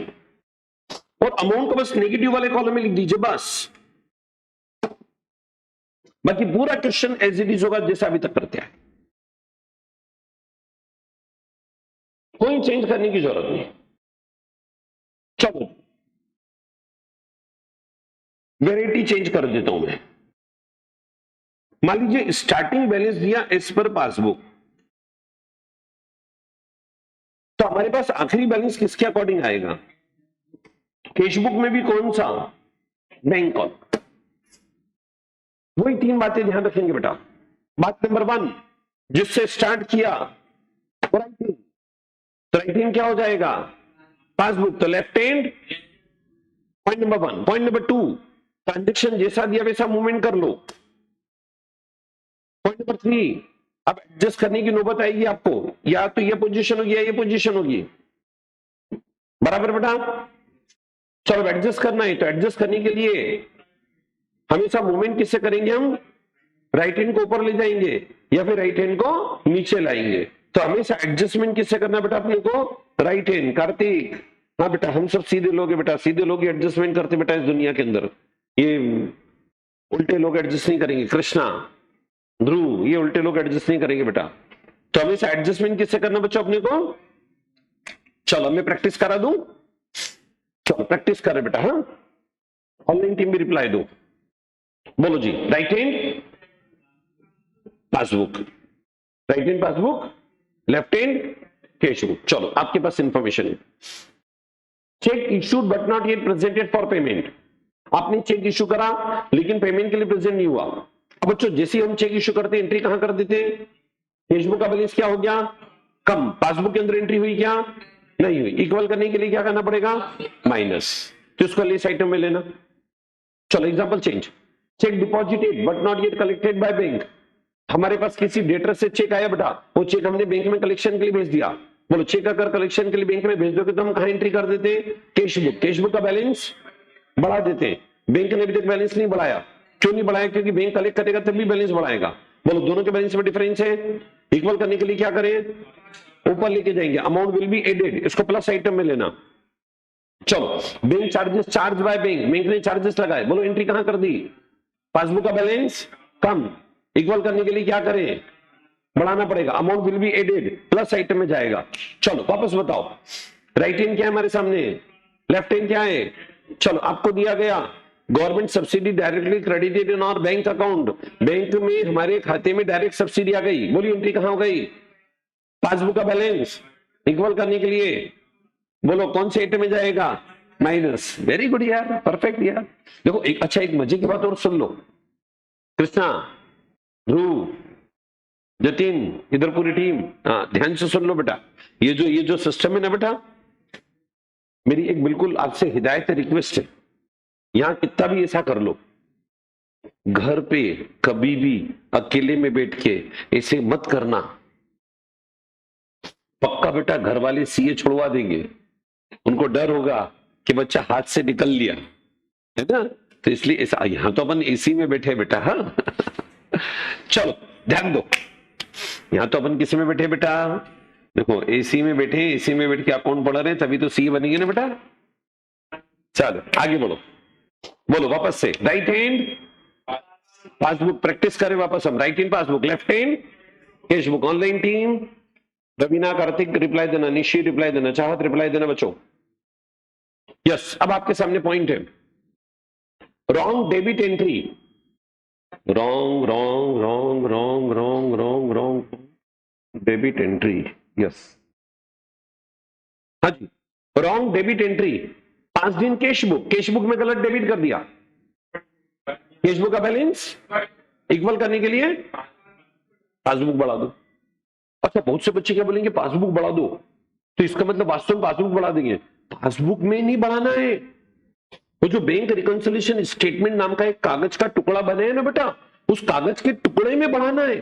और अमाउंट को बस नेगेटिव वाले कॉलम में लिख दीजिए बस, बाकी पूरा क्वेश्चन एज इट इज होगा जैसा अभी तक करते हैं, कोई चेंज करने की जरूरत नहीं। चलो वेराइटी चेंज कर देता हूं मैं। मान लीजिए स्टार्टिंग बैलेंस दिया एज पर पासबुक, तो हमारे पास आखिरी बैलेंस किसके अकॉर्डिंग आएगा? कैश बुक में भी कौन सा? Bank call. वही 3 बातें ध्यान रखेंगे बेटा। बात नंबर 1 जिससे स्टार्ट किया राइट हैंड, तो राइट हैंड क्या हो जाएगा? पासबुक, तो left hand point number 1। Point number 2 transaction जैसा दिया वैसा मूवमेंट कर लो। पॉइंट नंबर 3 अब एडजस्ट करने की नौबत आएगी आपको, या तो ये पोजीशन होगी या ये पोजीशन होगी, बराबर बेटा। चलो एडजस्ट करना है तो एडजस्ट करने के लिए हमेशा मूवमेंट किससे करेंगे हम? राइट हैंड को ऊपर ले जाएंगे या फिर राइट हैंड को नीचे लाएंगे, तो हमेशा एडजस्टमेंट किससे करना बेटा अपने को? Right hand. कार्तिक हाँ बेटा हम सब सीधे लोग हैं बेटा, सीधे लोग एडजस्टमेंट करते बेटा इस दुनिया के अंदर, ये उल्टे लोग एडजस्ट नहीं करेंगे। कृष्णा ध्रुव ये उल्टे लोग एडजस्ट नहीं करेंगे बेटा, तो हमेशा एडजस्टमेंट किससे करना बच्चों अपने को? चलो मैं प्रैक्टिस करा दूं, चलो प्रैक्टिस कर रहे बेटा। हाँ ऑनलाइन टीम भी रिप्लाई दो, बोलो जी right hand passbook, right hand passbook, left hand cash book. चलो आपके पास इंफॉर्मेशन है। Cheque issued but not yet presented for payment. आपने चेक इश्यू करा लेकिन पेमेंट के लिए प्रेजेंट नहीं हुआ। अब बच्चों जैसे हम चेक इश्यू करते एंट्री कहां कर देते हैं? कैश बुक का बैलेंस क्या हो गया? कम। पासबुक के अंदर एंट्री हुई क्या? नहीं हुई। इक्वल करने के लिए क्या करना पड़ेगा? माइनस। तो उसको लेस आइटम में लेना। चलो example change. Check deposited but not yet collected by bank. हमारे पास किसी डेटर से चेक आया बेटा, वो चेक हमने बैंक में कलेक्शन के लिए भेज दिया। बोलो चेक अगर कलेक्शन के लिए बैंक में भेज दोगे तो हम कहां एंट्री कर देते? Cash book. कैश बुक का बैलेंस बढ़ा देते हैं। बैंक ने अभी तक बैलेंस नहीं बढ़ाया। क्यों नहीं बढ़ाया? क्योंकि बैंक कलेक्ट करेगा तभी बैलेंस बढ़ाएगा। बोलो दोनों के बैलेंस में डिफरेंस है। इक्वल करने के लिए क्या करें? ऊपर लेके जाएंगे। अमाउंट विल बी एडेड, इसको प्लस आइटम में लेना। चलो bank charges charge by bank ने चार्जेस लगाए। बोलो एंट्री कहां कर दी? पासबुक का बैलेंस कम। इक्वल करने के लिए क्या करें? बढ़ाना पड़ेगा। Amount will be added, plus item में जाएगा। चलो वापस बताओ। राइट हैंड क्या है हमारे सामने? लेफ्ट हैंड क्या है? चलो आपको दिया गया government subsidy directly credited in our bank account. Bank में हमारे खाते में डायरेक्ट सब्सिडी आ गई। बोलिए एंट्री कहां हो गई? पासबुक का बैलेंस। इक्वल करने के लिए बोलो कौन से आइटम में जाएगा? माइनस। वेरी गुड यार, परफेक्ट यार। देखो एक अच्छा एक मजे की बात और सुन लो। कृष्णा, ध्रुव, जतिन, इधर पूरी टीम, हाँ ध्यान से सुन लो बेटा। ये जो सिस्टम है ना बेटा, मेरी एक बिल्कुल आपसे हिदायत रिक्वेस्ट है। यहां कितना भी ऐसा कर लो, घर पे कभी भी अकेले में बैठ के ऐसे मत करना। पक्का बेटा घर वाले सीए छुड़वा देंगे। उनको डर होगा कि बच्चा हाथ से निकल लिया है ना, तो इसलिए ऐसा। यहां तो अपन एसी में बैठे बेटा। हाँ चलो ध्यान दो। यहां तो अपन किसी में बैठे बेटा? देखो एसी में बैठे, एसी में बैठ के अकाउंट पढ़ रहे हैं, तभी तो सी बनेंगे ना बेटा। चलो आगे बोलो। बोलो वापस से। राइट हैंड पासबुक प्रैक्टिस करें वापस हम। Right hand passbook, left hand cash book. Online team Raveena, Kartik reply देना, निशी रिप्लाई देना, चाहत रिप्लाई देना बच्चों। यस अब आपके सामने पॉइंट है। Wrong debit entry. Wrong wrong wrong wrong wrong wrong wrong debit entry. Yes हाँ जी, रॉन्ग डेबिट एंट्री। 5 दिन कैश बुक में गलत डेबिट कर दिया। कैश बुक का बैलेंस इक्वल करने के लिए पासबुक बढ़ा दो। अच्छा बहुत से बच्चे क्या बोलेंगे? पासबुक बढ़ा दो, तो इसका मतलब वास्तव में पासबुक बढ़ा देंगे। पासबुक में नहीं बढ़ाना है। वो जो बैंक रिकंसिलिएशन स्टेटमेंट नाम का एक कागज का टुकड़ा बने है ना बेटा, उस कागज के टुकड़े में बढ़ाना है।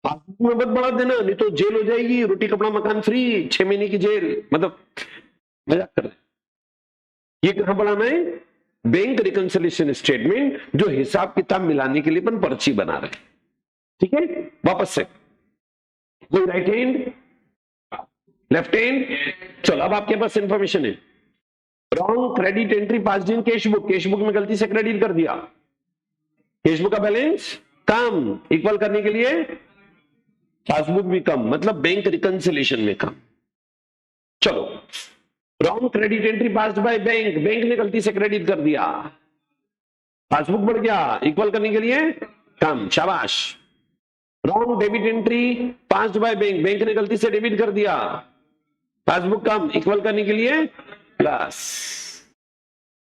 पासबुक में मत बढ़ा देना, नहीं तो जेल हो जाएगी। रोटी कपड़ा मकान फ्री, 6 महीने की जेल। मतलब मजाक कर रहे। ये कहां बढ़ाना है? बैंक रिकंसिलिएशन स्टेटमेंट, जो हिसाब किताब मिलाने के लिए अपन पर्ची बना रहे हैं। ठीक है वापस से। कोई राइट हैंड लेफ्ट हैंड। चलो अब आपके पास इंफॉर्मेशन है। रॉन्ग क्रेडिट एंट्री 5 दिन कैश बुक में गलती से क्रेडिट कर दिया। कैश बुक का बैलेंस कम। इक्वल करने के लिए पासबुक भी कम, मतलब बैंक रिकंसिलिएशन में कम। चलो wrong credit entry passed by bank ने गलती से क्रेडिट कर दिया। पासबुक बढ़ गया, इक्वल करने के लिए कम। शाबाश। Wrong debit entry passed by bank ने गलती से डेबिट कर दिया। पासबुक कम, इक्वल करने के लिए प्लस।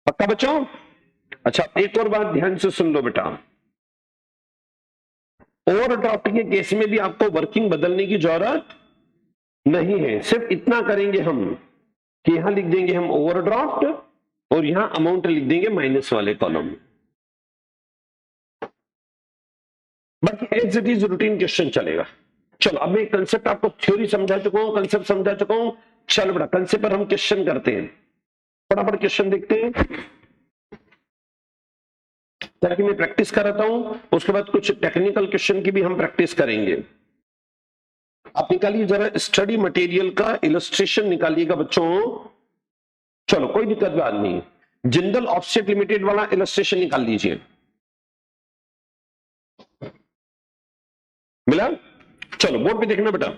पक्का बच्चों? अच्छा एक और बात ध्यान से सुन लो बेटा। ओवरड्राफ्ट के केस में भी आपको वर्किंग बदलने की जरूरत नहीं है। सिर्फ इतना करेंगे हम कि यहां लिख देंगे हम ओवरड्राफ्ट और यहां अमाउंट लिख देंगे माइनस वाले कॉलम में। बाकी as it is routine question चलेगा। चलो अब मैं कंसेप्ट आपको थ्योरी समझा चुका हूं, कंसेप्ट समझा चुका हूं। चलो बेटा कंसेप्ट पर हम क्वेश्चन करते हैं। फटाफट क्वेश्चन देखते हैं ताकि मैं प्रैक्टिस कराता हूं। उसके बाद कुछ टेक्निकल क्वेश्चन की भी हम प्रैक्टिस करेंगे। आप निकालिए जरा स्टडी मटेरियल का इलस्ट्रेशन निकालिएगा बच्चों। चलो कोई दिक्कत बात नहीं। जिंदल ऑफसेट लिमिटेड वाला इलस्ट्रेशन निकाल लीजिए। मिला? चलो बोर्ड पे देखना बेटा।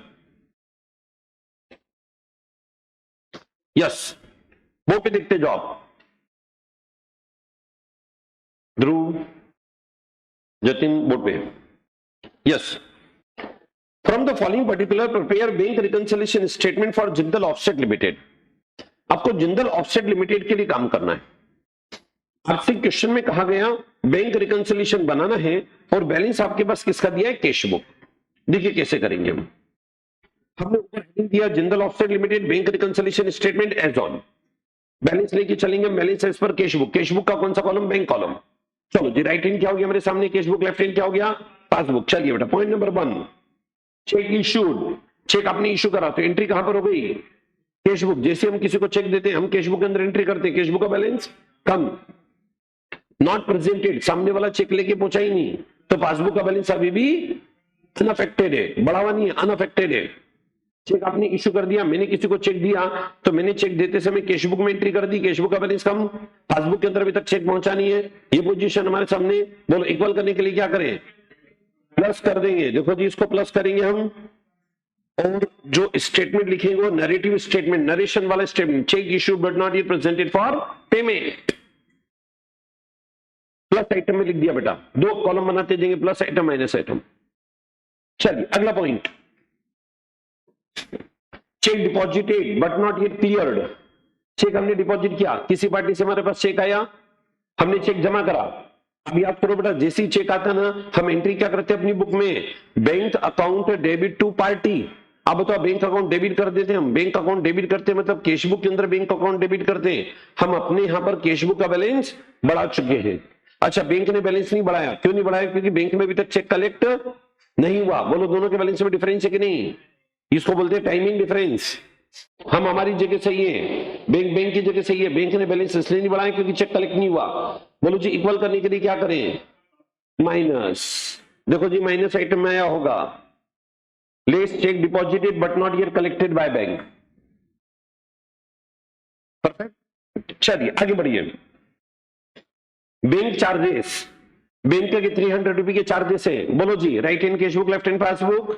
यस बोर्ड पे देखते जाओ आप। ध्रुव, जतिन बोर्ड पे। Yes from the following particular prepare bank reconciliation statement for Jindal offset limited. आपको जिंदल ऑफसेट लिमिटेड के लिए काम करना है। आपसे क्वेश्चन में कहा गया बैंक रिकंसिलिएशन बनाना है और बैलेंस आपके पास किसका दिया है, कैश बुक। देखिए कैसे करेंगे हम। हमने ऊपर हेडिंग दिया Jindal offset limited bank reconciliation statement as on. Balance लेके चलेंगे, बैलेंस एज पर कैश बुक। कैश बुक का कौन सा कॉलम, बैंक कॉलम। चलो जी, राइट हैंड क्या हो गया हमारे सामने, कैश बुक, लेफ्ट हैंड क्या हो गया, पासबुक। चलिए बेटा point number 1, cheque issued. Cheque आपने इशू करा तो एंट्री कहां पर हो गई, कैश बुक। जैसे हम किसी को चेक देते हैं हम कैश बुक के अंदर एंट्री करते हैं, कैश बुक का बैलेंस कम। नॉट प्रेजेंटेड, सामने वाला चेक लेके पहुंचा ही नहीं, तो पासबुक का बैलेंस अभी भी अनअफेक्टेड है, बढ़ावा नहीं है, अनअफेक्टेड है। चेक आपने इशू कर दिया, मैंने किसी को चेक दिया तो मैंने चेक देते समय कैश बुक में एंट्री कर दी, कैश बुक का बैलेंस कम, पासबुक के अंदर अभी तक चेक पहुंचा नहीं है। ये पोजीशन हमारे सामने। बोलो इक्वल करने के लिए क्या करें, प्लस कर देंगे। देखो जी इसको प्लस करेंगे हम, और जो स्टेटमेंट लिखेंगे वो नरेटिव स्टेटमेंट, नरेशन वाला statement, cheque issue but not yet presented for payment. Plus item में लिख दिया बेटा, 2 कॉलम बनाते जाएंगे, प्लस आइटम माइनस आइटम। चलिए अगला point, cheque deposited but not yet cleared. Cheque हमने डिपॉजिट किया, किसी पार्टी से हमारे पास चेक आया, हमने चेक जमा करा। अब याद करो बेटा, जैसे ही चेक आता ना हम एंट्री क्या करते हैं अपनी बुक में, bank account debit to party. अब बताओ बैंक अकाउंट डेबिट कर देते हैं हम, बैंक अकाउंट डेबिट करते हैं मतलब कैश बुक के अंदर बैंक अकाउंट डेबिट करते हैं। हम अपने यहां पर कैश बुक का बैलेंस बढ़ा चुके हैं। अच्छा बैंक ने बैलेंस नहीं बढ़ाया, क्यों नहीं बढ़ाया, क्योंकि बैंक में अभी तक चेक कलेक्ट नहीं हुआ। बोलो दोनों के बैलेंस में डिफरेंस है कि नहीं, इसको बोलते हैं टाइमिंग डिफरेंस। हम हमारी जगह सही है, बैंक की जगह सही है, बैंक ने बैलेंस इसलिए नहीं बढ़ाया क्योंकि चेक कलेक्ट नहीं हुआ। बोलो जी इक्वल करने के लिए क्या करें, माइनस। देखो जी माइनस आइटम में आया होगा, less check deposited but not yet collected by bank. Perfect. चलिए आगे बढ़िए। बैंक चार्जेस, बैंक के 300 रुपए के चार्जेस है। बोलो जी right hand cash book, left hand passbook.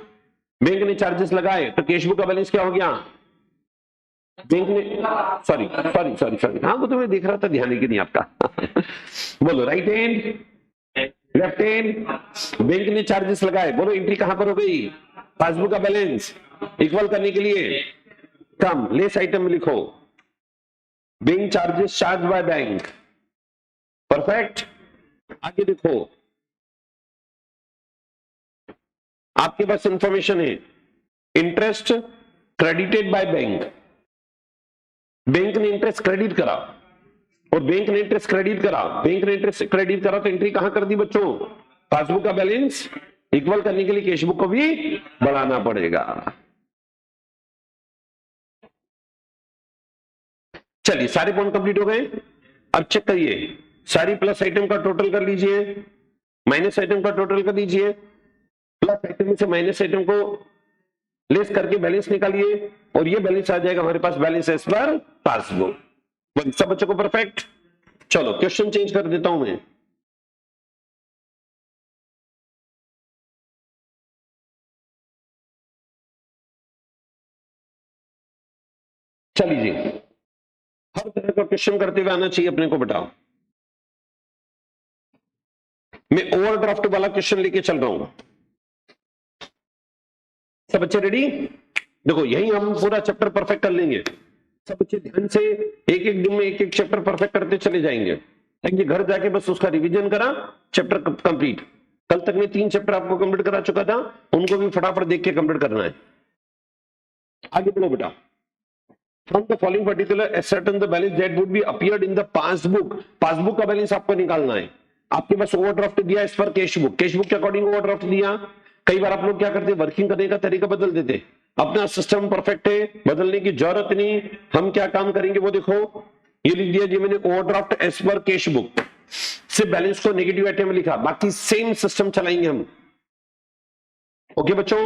Bank ने चार्जेस लगाए तो कैश बुक का बैलेंस क्या हो गया, बैंक ने सॉरी सॉरी सॉरी सॉरी हाँ वो तो मैं देख रहा था, ध्यान ही नहीं आपका। बोलो right hand left hand, bank ने चार्जेस लगाए। बोलो एंट्री कहां पर हो गई, पासबुक का बैलेंस इक्वल करने के लिए कम, लेस आइटम में लिखो bank charges charge by bank. Perfect. आगे देखो आपके पास इंफॉर्मेशन है, interest credited by bank. Bank ने इंटरेस्ट क्रेडिट करा और बैंक ने इंटरेस्ट क्रेडिट करा, बैंक ने इंटरेस्ट क्रेडिट करा तो एंट्री कहां कर दी बच्चों, पासबुक का बैलेंस इक्वल करने के लिए कैश बुक को भी बढ़ाना पड़ेगा। चलिए सारे पॉइंट कंप्लीट हो गए। अब चेक करिए, सारी प्लस आइटम का टोटल कर लीजिए, माइनस आइटम का टोटल कर लीजिए, प्लस आइटम से माइनस आइटम को लेस करके बैलेंस निकालिए और ये बैलेंस आ जाएगा हमारे पास, बैलेंस एज पर पासबुक। सब बच्चों को परफेक्ट। चलो क्वेश्चन चेंज कर देता हूं मैं। चलिए जी, हर तरह का क्वेश्चन करते हुए आना चाहिए अपने को बेटा। मैं ओवरड्राफ्ट वाला क्वेश्चन लेके चल रहा हूं। सब बच्चे रेडी, देखो यही हम पूरा चैप्टर परफेक्ट कर लेंगे। सब बच्चे ध्यान से एक एक दिन में एक एक चैप्टर परफेक्ट करते चले जाएंगे, ताकि घर जाके बस उसका रिवीजन करा, चैप्टर कंप्लीट। कल तक मैं 3 चैप्टर आपको कंप्लीट करा चुका था, उनको भी फटाफट देख के कंप्लीट करना है। आगे बढ़ो बेटा। From the following particular ascertain the balance that would be appeared in the passbook। Passbook का बैलेंस आपको निकालना है। आपके पास ओवरड्राफ्ट दिया, इस पर कैश बुक, कैश बुक के अकॉर्डिंग ओवरड्राफ्ट दिया। कई बार आप लोग क्या करते हैं, वर्किंग करने का तरीका बदल देते। अपना सिस्टम परफेक्ट है, बदलने की जरूरत नहीं। हम क्या काम करेंगे वो देखो, ये लिख दिया जी मैंने, ओवरड्राफ्ट एज पर कैश बुक, सिर्फ बैलेंस को नेगेटिव आइटम में लिखा, बाकी सेम सिस्टम चलाएंगे हम। ओके बच्चों,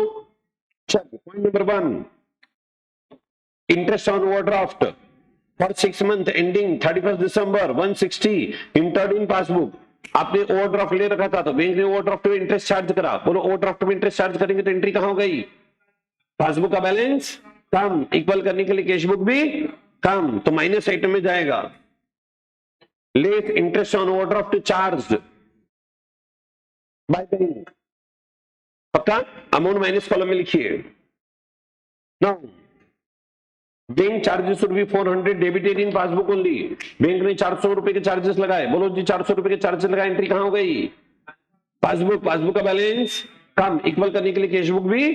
चलिए point number 1, interest on overdraft for 6 month ending 31st December 160 entered in passbook। आपने ओवरड्राफ्ट ले रखा था तो बैंक ने ओवरड्राफ्ट में इंटरेस्ट चार्ज करा। बोलो ओवरड्राफ्ट में इंटरेस्ट चार्ज करेंगे तो एंट्री कहां हो गई, पासबुक का बैलेंस कम, इक्वल करने के लिए कैश बुक भी कम, तो माइनस आइटम में जाएगा। Less interest on overdraft charge by bank, पक्का? अमाउंट माइनस कॉलम में लिखिए। Now bank charges would be 400 debited in passbook only. Bank ने 400 रुपए के चार्जेस लगाए, बोलो जी 400 रुपए के चार्जेस लगाए, एंट्री कहां हो गई? पासबुक। पासबुक का बैलेंस कम, इक्वल करने के लिए कैश बुक भी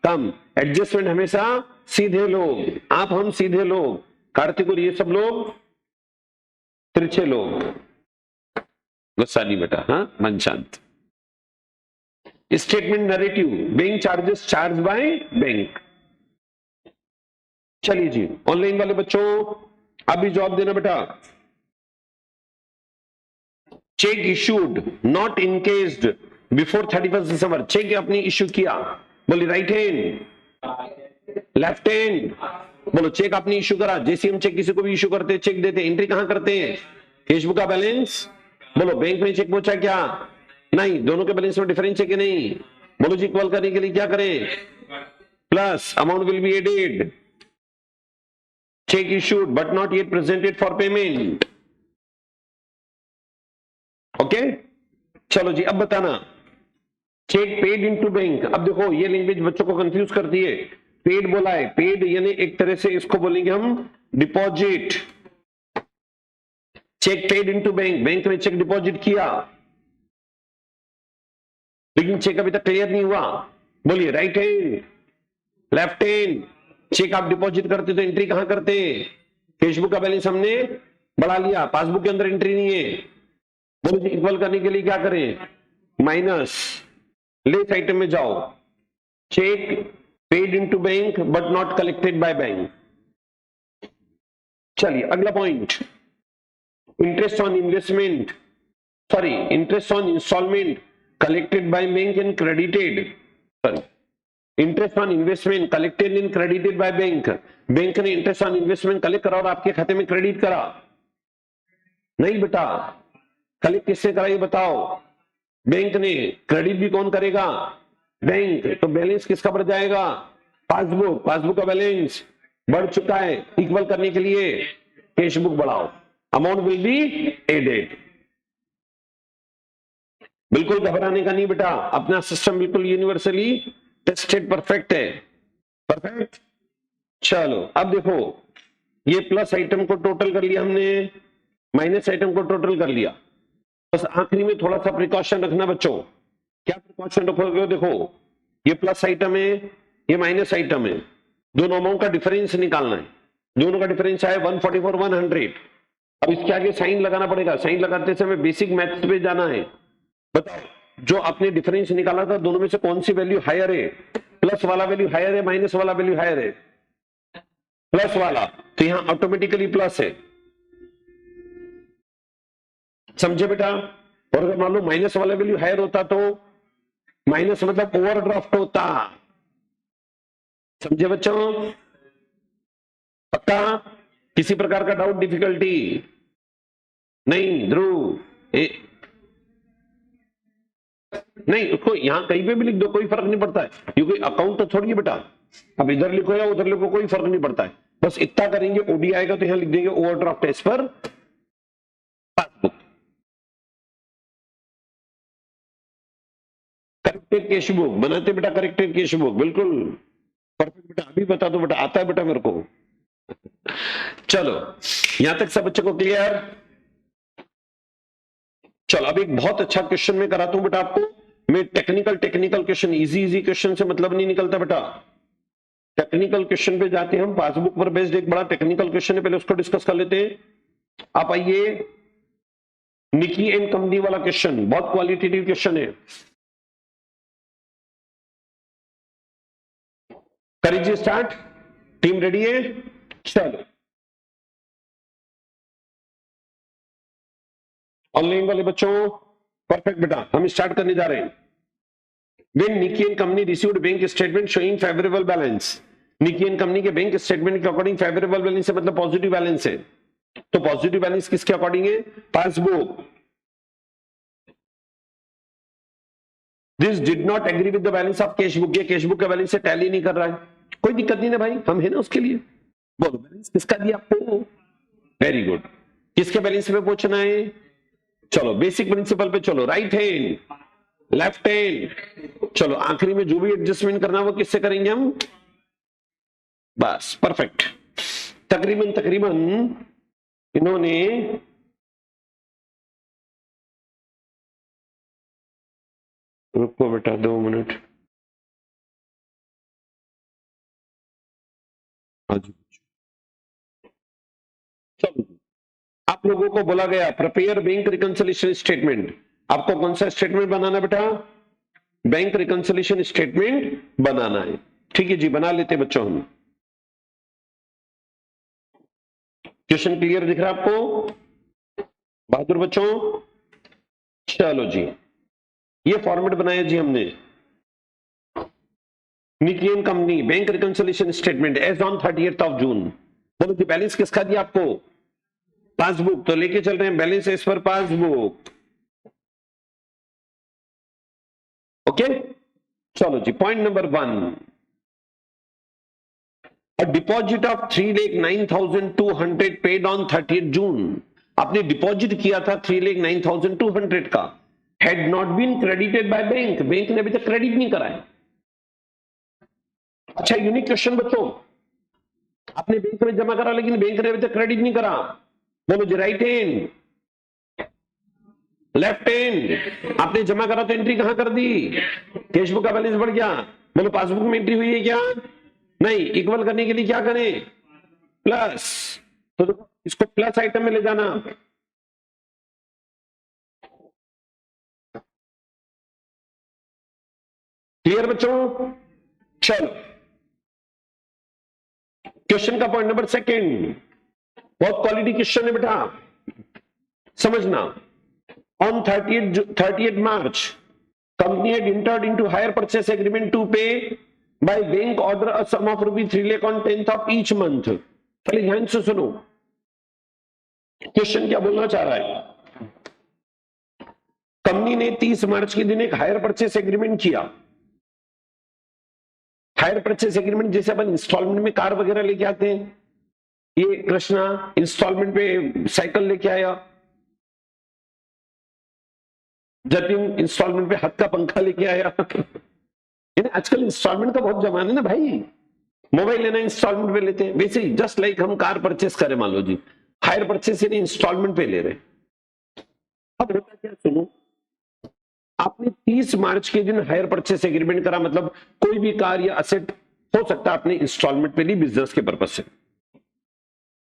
कम। एडजस्टमेंट हमेशा सीधे लोग, आप हम सीधे लोग, कार्तिक और ये सब लोग तिरछे लोग। गुस्सा नहीं बेटा, हाँ मन शांत। Statement narrative, bank charges charge by bank. चलिए जी, ऑनलाइन वाले बच्चों अभी जवाब देना बेटा। Cheque issued not encashed before 31 December. Cheque अपनी इश्यू किया, बोली राइट हैंड लेफ्ट हैंड, बोलो चेक अपनी इश्यू करा। जैसे हम चेक किसी को भी इश्यू करते चेक देते, एंट्री कहां करते हैं? कैश बुक का बैलेंस। बोलो बैंक में चेक पहुंचा क्या? नहीं। दोनों के बैलेंस में डिफरेंस है कि नहीं? बोलो जी इक्वल करने के लिए क्या करें? Plus, amount will be added. Cheque issued but not yet presented for payment. Okay चलो जी, अब बताना। Cheque paid into bank. अब देखो ये लैंग्वेज बच्चों को कंफ्यूज करती है। पेड बोला है, पेड यानी एक तरह से इसको बोलेंगे हम deposit. Cheque paid into bank, bank ने चेक डिपॉजिट किया, लेकिन चेक अभी तक क्लियर नहीं हुआ। बोलिए right hand left hand. Cheque आप डिपॉजिट करते तो एंट्री कहां करते? कैश बुक का बैलेंस हमने बढ़ा लिया, पासबुक के अंदर एंट्री नहीं है। बोलो जी इक्वल करने के लिए क्या करें? माइनस, लेस आइटम में जाओ। Cheque paid into bank but not collected by bank. चलिए अगला point, interest on investment, sorry interest on instalment collected by bank and credited, sorry interest on investment collected and credited by bank. Bank ने interest on investment collect करा और आपके खाते में credit करा। नहीं बेटा, कलेक्ट किससे करा ये बताओ? बैंक ने। क्रेडिट भी कौन करेगा? बैंक। तो बैलेंस किसका बढ़ जाएगा? पासबुक। पासबुक का बैलेंस बढ़ चुका है, इक्वल करने के लिए कैश बुक बढ़ाओ, अमाउंट विल बी एडेड। बिल्कुल घबराने का नहीं बेटा, अपना सिस्टम बिल्कुल यूनिवर्सली टेस्टेड परफेक्ट है। परफेक्ट। चलो अब देखो, ये प्लस आइटम को टोटल कर लिया हमने, माइनस आइटम को टोटल कर लिया। बस आखिरी में थोड़ा सा प्रिकॉशन रखना बच्चों। क्या प्रिकॉशन रखोगे? देखो ये प्लस आइटम है, ये माइनस आइटम है, दोनों अमाउंट का डिफरेंस निकालना है। दोनों का डिफरेंस है 144 100। अब इसके आगे साइन लगाना पड़ेगा। साइन लगाते समय बेसिक मैथ्स पे जाना है। बताओ जो आपने डिफरेंस निकाला था दोनों में से कौन सी वैल्यू हायर है? प्लस वाला वैल्यू हायर है, माइनस वाला वैल्यू हायर है? प्लस वाला, तो यहां ऑटोमेटिकली प्लस है। समझे बेटा? और अगर मान लो माइनस वाला वैल्यू हायर होता तो माइनस मतलब ओवरड्राफ्ट होता। समझे बच्चों? पक्का? किसी प्रकार का डाउट डिफिकल्टी नहीं? ध्रुव नहीं, उसको यहां कहीं पे भी लिख दो, कोई फर्क नहीं पड़ता है, ये कोई अकाउंट तो थोड़ी है बेटा। अब इधर लिखो या उधर लिखो कोई फर्क नहीं पड़ता है। बस इतना करेंगे, ओडी आएगा तो यहां लिख देंगे overdraft as per passbook. Corrected cash book बनाते बेटा, करेक्टेड कैश बुक बिल्कुल परफेक्ट बेटा। अभी बता दो बेटा, आता है बेटा मेरे को। चलो यहां तक सब बच्चों को क्लियर? चलो अब एक बहुत अच्छा क्वेश्चन मैं कराता हूं बेटा आपको। मैं टेक्निकल क्वेश्चन, इजी क्वेश्चन से मतलब नहीं निकलता बेटा। टेक्निकल क्वेश्चन पे जाते हैं हम, पासबुक पर बेस्ड एक बड़ा टेक्निकल क्वेश्चन है, पहले उसको डिस्कस कर लेते हैं। आप आइए, निकी एंड कंपनी वाला क्वेश्चन, बहुत क्वालिटेटिव क्वेश्चन है। करिए स्टार्ट, टीम रेडी है? चलो ऑनलाइन वाले बच्चों परफेक्ट बेटा, हम स्टार्ट करने जा रहे हैं। When Nikki and company received bank statement showing favorable balance, Nikki and company के बैंक स्टेटमेंट के अकॉर्डिंग फेवरेबल बैलेंस है, मतलब पॉजिटिव बैलेंस है। तो पॉजिटिव बैलेंस किसके अकॉर्डिंग है? Passbook. This did not agree with the balance of cash book, ये cash book का बैलेंस से टैली नहीं कर रहा है। कोई दिक्कत नहीं ना भाई, हम है ना उसके लिए। बोलो बैलेंस किसका दिया आपको? Very good. किसके बैलेंस पे पूछना है? चलो बेसिक प्रिंसिपल पे चलो। Right hand left hand. चलो आखिरी में जो भी एडजस्टमेंट करना वो किससे करेंगे हम? बस परफेक्ट। तकरीबन तकरीबन इन्होंने रुको बेटा 2 मिनट। चलो आप लोगों को बोला गया प्रिपेयर बैंक रिकंसिलिएशन स्टेटमेंट। आपको कौन सा स्टेटमेंट बनाना बेटा? बैंक रिकंसिलिएशन स्टेटमेंट बनाना है। ठीक है जी, बना लेते बच्चों हम। क्वेश्चन क्लियर दिख रहा है आपको बहादुर बच्चों? चलो जी, ये फॉर्मेट बनाया जी हमने। निकियन company bank reconciliation statement as on 30th of June। बोलो जी बैलेंस किसका दिया आपको? पासबुक। तो लेके चल रहे हैं balance as per passbook. Okay चलो जी, point number 1, a deposit of 3,09,200 paid on 30th June। आपने डिपॉजिट किया था 3,09,200 का, had not been credited by bank. Bank ने अभी तक क्रेडिट नहीं कराया। अच्छा यूनिक क्वेश्चन बच्चों, आपने बैंक में जमा करा लेकिन बैंक ने अभी तक क्रेडिट नहीं करा। बोलो जी राइट हैंड, लेफ्ट हैंड। आपने जमा करा तो एंट्री कहां कर दी? कैशबुक का बैलेंस बढ़ गया। बोलो पासबुक में एंट्री हुई है क्या? नहीं। इक्वल करने के लिए क्या करें? प्लस। तो इसको प्लस आइटम में ले जाना। क्लियर बच्चों? चलो क्वेश्चन का पॉइंट नंबर 2, बहुत क्वालिटी क्वेश्चन है बेटा, समझना। On 30th March company had entered into hire purchase agreement to pay by bank order a sum of ₹3 lakh on 10th of each month। पहले ध्यान से सुनो क्वेश्चन क्या बोलना चाह रहा है। कंपनी ने 30 मार्च के दिन एक हायर परचेस एग्रीमेंट किया। हायर परचेस एग्रीमेंट जैसे अपन इंस्टॉलमेंट में कार वगैरह लेके आते हैं, ये कृष्णा इंस्टॉलमेंट पे साइकिल लेके आया, जतिन इंस्टॉलमेंट पे हाथ का पंखा लेके आया। आजकल इंस्टॉलमेंट का बहुत जमाना है ना भाई, मोबाइल लेना इंस्टॉलमेंट पे लेते हैं। वैसे ही जस्ट लाइक हम कार परचेस करें, मान लो जी हायर परचेस यानी इंस्टॉलमेंट पे ले रहे। अब होता क्या सुनो, आपने 30 मार्च के दिन हायर परचेस एग्रीमेंट करा, मतलब कोई भी कार या असेट हो सकता है आपने इंस्टॉलमेंट पे ली बिजनेस के पर्पज से,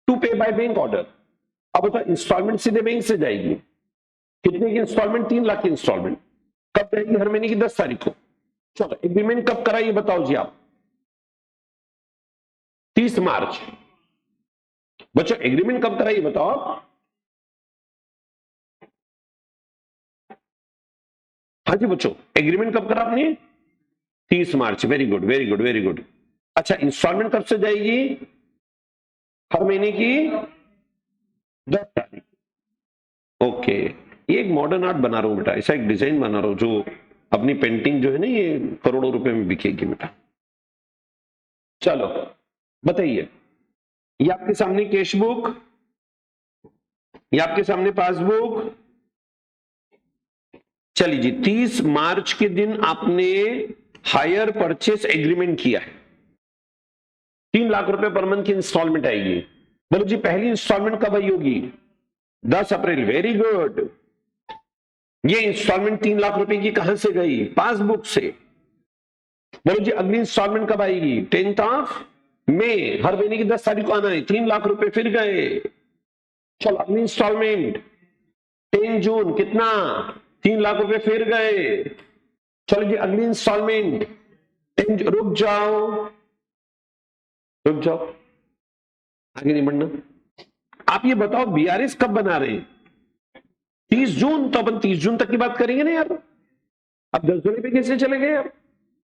टू पे बाय बैंक ऑर्डर। अब होता इंस्टॉलमेंट सीधे बैंक से जाएगी। कितने की इंस्टॉलमेंट? 3 लाख की इंस्टॉलमेंट। कब जाएगी? हर महीने की 10 तारीख को। चलो एग्रीमेंट कब करा ये बताओ जी आप? 30 मार्च। बच्चों एग्रीमेंट कब करा ये बताओ आप? हाँ जी बच्चों, एग्रीमेंट कब करा आपने? 30 March. Very good very good very good. अच्छा इंस्टॉलमेंट कब से जाएगी? हर महीने की 10 तारीख। ओके, ये एक मॉडर्न आर्ट बना रहा हूं बेटा, ऐसा एक डिजाइन बना रहा हूं जो अपनी पेंटिंग जो है ना ये करोड़ों रुपए में बिकेगी बेटा। चलो बताइए, ये आपके सामने कैश बुक, ये आपके सामने पासबुक। चलिए जी, 30 मार्च के दिन आपने हायर परचेस एग्रीमेंट किया है, 3 लाख रुपए पर मंथ की इंस्टॉलमेंट आएगी। बोलो जी पहली इंस्टॉलमेंट कब आई होगी? 10 अप्रैल। Very good. ये इंस्टॉलमेंट 3 लाख रुपए की कहां से गई? पासबुक से। बोलो जी अगली इंस्टॉलमेंट कब आएगी? 10th of May। हर महीने की 10 तारीख को आना है। 3 लाख रुपए फिर गए। चलो अगली इंस्टॉलमेंट 10 जून, कितना? 3 लाख रुपए फिर गए। चलो जी अगली इंस्टॉलमेंट रुक जाओ रुक जाओ, आगे नहीं बढ़ना। आप ये बताओ बीआरएस कब बना रहे हैं? 30 जून। तो अपन 30 जून तक की बात करेंगे ना यार, अब 10 जुलाई पे कैसे चले गए यार?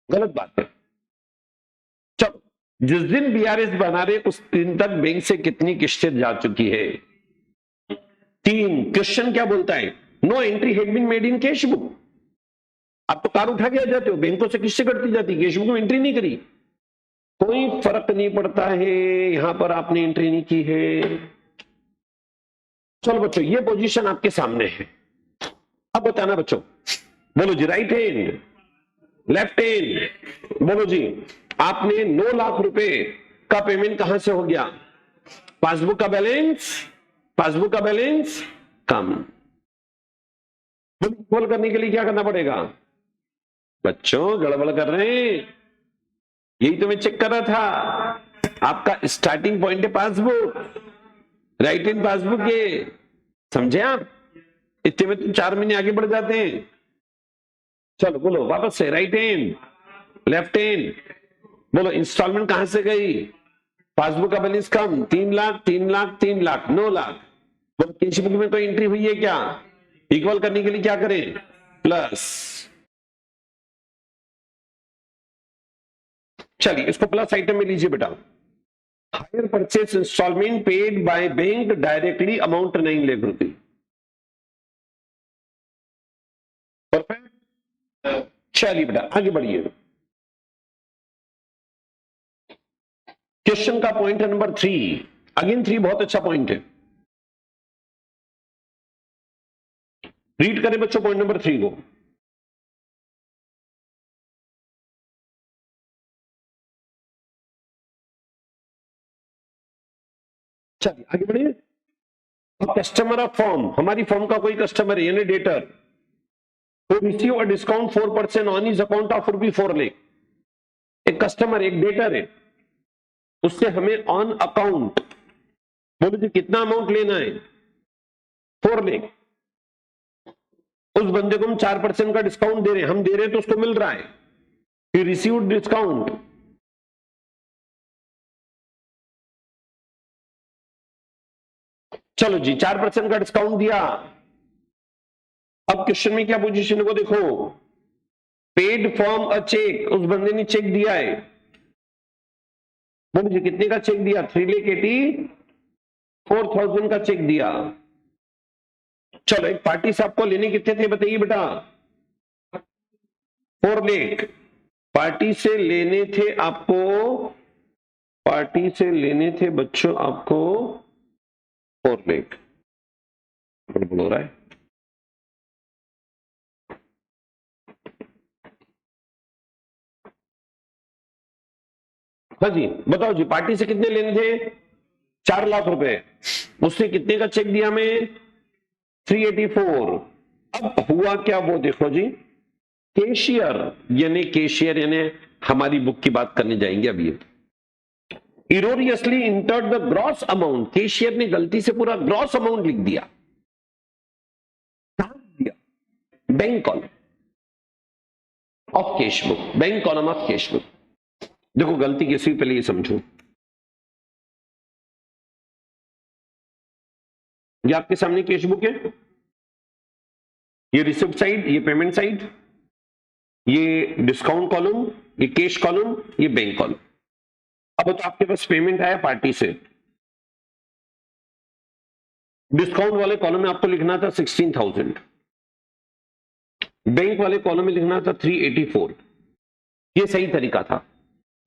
गलत बात है। चलो जिस दिन बीआरएस बना रहे उस दिन तक बैंक से कितनी किस्तें जा चुकी है? 3। क्वेश्चन क्या बोलता है? No entry had been made in cash book. आप तो कार उठा के आ जाते हो, बैंकों से किससे कटती जाती? कैश बुक में एंट्री नहीं करी, कोई फर्क नहीं पड़ता है, यहां पर आपने एंट्री नहीं की है। चलो बच्चों ये पोजीशन आपके सामने है। अब बताना बच्चों, बोलो जी, राइट हैंड, लेफ्ट हैंड। बोलो जी, आपने 9 लाख रुपए का पेमेंट कहां से हो गया? पासबुक का बैलेंस, पासबुक का बैलेंस कम। इक्वल करने के लिए क्या करना पड़ेगा? बच्चों गड़बड़ कर रहे हैं, यही तो मैं चेक कर रहा था। आपका स्टार्टिंग पॉइंट है पासबुक, राइट हैंड पासबुक, ये समझे आप? इतने में तो 4 महीने आगे बढ़ जाते हैं। चलो बोलो वापस से, राइट हैंड, लेफ्ट हैंड। बोलो इंस्टॉलमेंट कहां से गई? पासबुक का बैलेंस कम, 3 लाख, 3 लाख, 3 लाख, 9 लाख। बोलो कैश बुक में कोई एंट्री हुई है क्या? इक्वल करने के लिए क्या करें? प्लस। चलिए इसको प्लस आइटम में लीजिए बेटा। Hire purchase instalment paid by bank directly amount 9 lakh रुपए। परफेक्ट। चलिए बेटा आगे बढ़िए। क्वेश्चन का पॉइंट है नंबर 3। अगेन 3 बहुत अच्छा पॉइंट है। रीड करें बच्चों पॉइंट नंबर 3 को। चलिए आगे बढ़िए। कस्टमर ऑफ फॉर्म, हमारी फॉर्म का कोई कस्टमर है यानी डेटर, तो receive a discount 4% on his account of ₹4 lakh. एक कस्टमर, एक डेटर है, उससे हमें ऑन अकाउंट, बोलो जी कितना अमाउंट लेना है? 4 लाख। उस बंदे को हम 4% का डिस्काउंट दे रहे हैं, हम दे रहे हैं तो उसको मिल रहा है, ही रिसीव्ड डिस्काउंट। चलो जी 4% का डिस्काउंट दिया। अब क्वेश्चन में क्या पोजीशन को देखो, पेड फॉर्म अ चेक, उस बंदे ने चेक दिया है। बोलो जी कितने का चेक दिया? 3,84,000 का चेक दिया। चलो एक पार्टी से आपको लेने कितने थे बताइए बेटा? 4 लाख। पार्टी से लेने थे आपको, पार्टी से लेने थे बच्चों आपको 4 लाख। गड़बड़ हो रहा है। हाँ जी बताओ जी, पार्टी से कितने लेने थे? 4 लाख रुपए। उसने कितने का चेक दिया हमें? 384। अब हुआ क्या वो देखो जी, कैशियर यानी हमारी बुक की बात करने जाएंगे अभी। Erroneously entered the gross amount, cashier ने गलती से पूरा ग्रॉस अमाउंट लिख दिया। Bank column of cash book, bank column of cash book. देखो गलती कैसी हुई पहले ये समझो। ये आपके सामने कैश बुक है, ये रिसिप्ट साइड, ये पेमेंट साइड, ये डिस्काउंट कॉलम, ये कैश कॉलम, ये बैंक कॉलम। अब तो आपके पास पेमेंट आया पार्टी से, डिस्काउंट वाले कॉलम में आपको लिखना था 16,000, बैंक वाले कॉलम में लिखना था 384। ये सही तरीका था,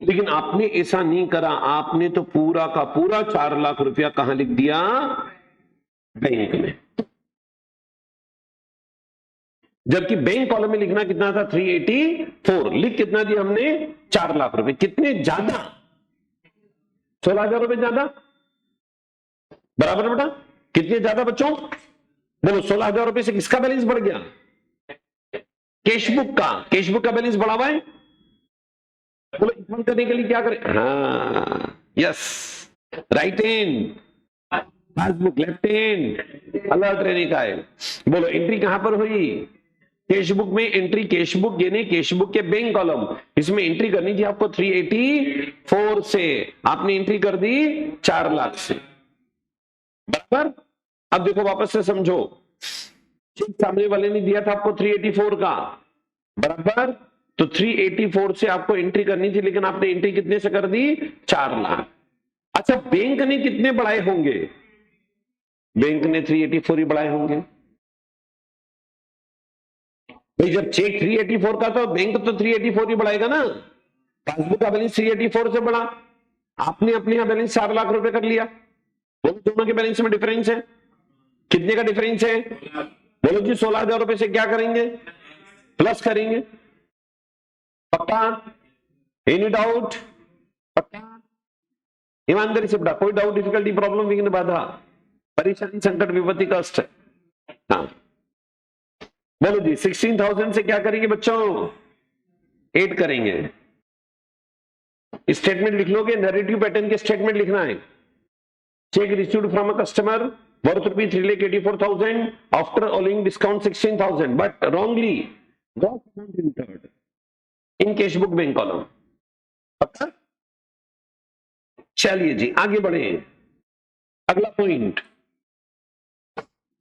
लेकिन आपने ऐसा नहीं करा। आपने तो पूरा का पूरा 4 लाख रुपया कहां लिख दिया? बैंक में। जबकि बैंक कॉलम में लिखना कितना था? 384। लिख कितना दिया हमने? 4 लाख रुपए। कितने ज्यादा? 16,000 रुपए ज्यादा, बराबर बेटा? कितने ज्यादा बच्चों? बोलो 16,000 रुपए से किसका बैलेंस बढ़ गया? कैशबुक का। कैशबुक का बैलेंस बढ़ा हुआ है। बोलो इक्वल करने के लिए क्या करें? हाँ yes, right hand passbook, left hand alert रहने का है। बोलो एंट्री कहां पर हुई? कैशबुक में एंट्री, कैशबुक यानी कैशबुक के बैंक कॉलम, इसमें एंट्री करनी थी आपको 384 से, आपने एंट्री कर दी 4 लाख से, बराबर? अब देखो वापस से समझो, चेक सामने वाले ने दिया था आपको 384 का, बराबर? तो 384 से आपको एंट्री करनी थी, लेकिन आपने एंट्री कितने से कर दी? 4 लाख। अच्छा बैंक ने कितने बढ़ाए होंगे? बैंक ने 384 ही बढ़ाए होंगे भाई। जब चेक 384 का तो बैंक तो 384 ही बढ़ाएगा ना। पासबुक का बैलेंस 384 से बढ़ा, आपने अपने यहां बैलेंस 4 लाख रुपए कर लिया। दोनों के बैलेंस में डिफरेंस है, कितने का डिफरेंस है? बोलो जी 16,000 रुपए से क्या करेंगे? प्लस करेंगे। पक्का? Any doubt? पक्का? ईमानदारी से बेटा, कोई डाउट, डिफिकल्टी, प्रॉब्लम, विघ्न, बाधा, परेशानी, संकट, विपत्ति, कष्ट? हाँ बोलो जी। 16,000 से क्या करेंगे बच्चों? 8 करेंगे। स्टेटमेंट लिख लोगे, नैरेटिव पैटर्न के स्टेटमेंट लिखना है। Check received from a customer worth rupees 3,84,000 after allowing discount 16,000 but wrongly gross amount entered in cash book bank column। पक्का? चलिए जी आगे बढ़े। अगला पॉइंट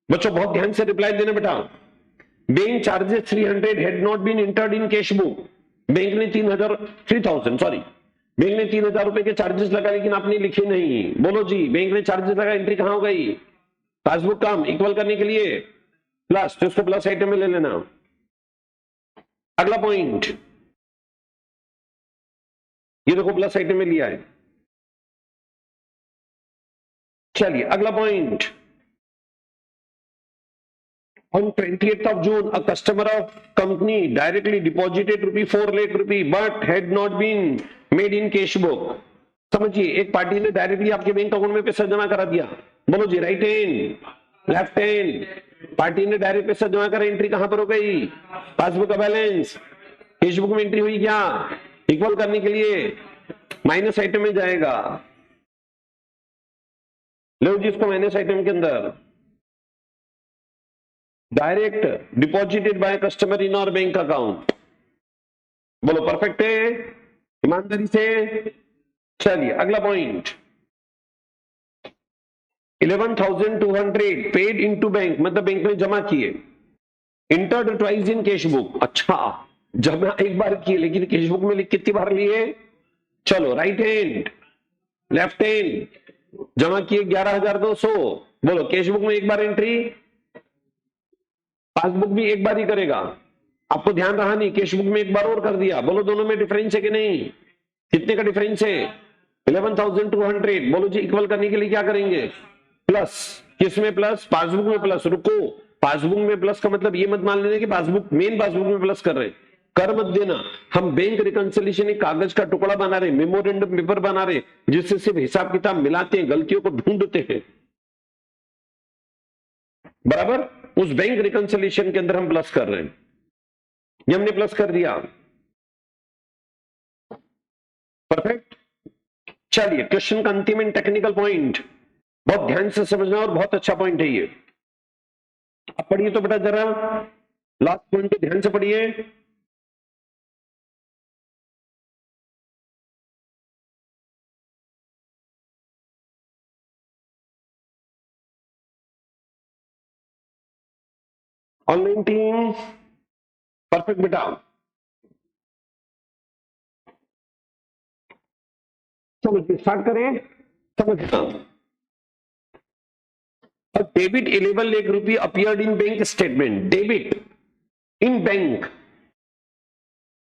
बच्चों बहुत ध्यान से रिप्लाई देना बेटा। Bank charges 300 had not been entered in cash book। Bank ने 3,000 सॉरी, बैंक ने 3,000 रुपए के चार्जेस लगा लेकिन आपने लिखे नहीं। बोलो जी, बैंक ने चार्जेस लगा, एंट्री कहां हो गई? पासबुक काम इक्वल करने के लिए प्लस, तो इसको प्लस आइटम में ले लेना। अगला पॉइंट, ये देखो प्लस आइटम में लिया है। चलिए अगला point, on 28th of June a customer of company directly deposited ₹4 lakh but had not been made in cash book। समझिए, एक पार्टी ने डायरेक्टली आपके बैंक अकाउंट में पैसा जमा करा दिया। बोलो जी, right hand left hand? Party ने डायरेक्ट पैसा जमा करा, एंट्री कहां पर हो गई? पासबुक का बैलेंस, कैश बुक में एंट्री हुई क्या? इक्वल करने के लिए माइनस आइटम में जाएगा। लो जी इसको माइनस आइटम के अंदर, डायरेक्ट डिपॉजिटेड बाय कस्टमर इन और बैंक अकाउंट। बोलो परफेक्ट है, ईमानदारी से। चलिए अगला पॉइंट, 11,200 पेड इनटू बैंक, मतलब बैंक में जमा किए। Entered twice in cash book. अच्छा, जमा एक बार किए लेकिन कैश बुक में कितनी बार लिए? चलो राइट हैंड लेफ्ट हैंड? जमा किए 11,200। बोलो कैश बुक में एक बार एंट्री, पासबुक भी एक बार ही करेगा। आपको ध्यान रहा नहीं, कैश बुक में एक बार और कर दिया। बोलो दोनों में डिफरेंस है कि नहीं? कितने का डिफरेंस है? 11,200। बोलो जी इक्वल करने के लिए क्या करेंगे? प्लस। किस में प्लस? पासबुक में प्लस। रुको, पासबुक में प्लस का मतलब ये मत मान लेना कि पासबुक मेन पासबुक में प्लस कर रहे, कर मत देना। हम बैंक रिकंसिलिएशन एक कागज का टुकड़ा बना रहे, मेमोरेंडम पेपर बना रहे, जिससे सिर्फ हिसाब किताब मिलाते हैं, गलतियों को ढूंढते हैं। बराबर? उस बैंक रिकंसिलिएशन के अंदर हम प्लस कर रहे हैं, ये हमने प्लस कर दिया। परफेक्ट। चलिए क्वेश्चन का अंतिम एंड टेक्निकल पॉइंट, बहुत ध्यान से समझना और बहुत अच्छा पॉइंट है ये। अब पढ़िए तो बेटा जरा, लास्ट पॉइंट को ध्यान से पढ़िए। ऑनलाइन टीम परफेक्ट बेटा। समझिए, स्टार्ट करें। समझना, डेबिट 11 लाख रुपये appeared in bank statement. Debit in bank,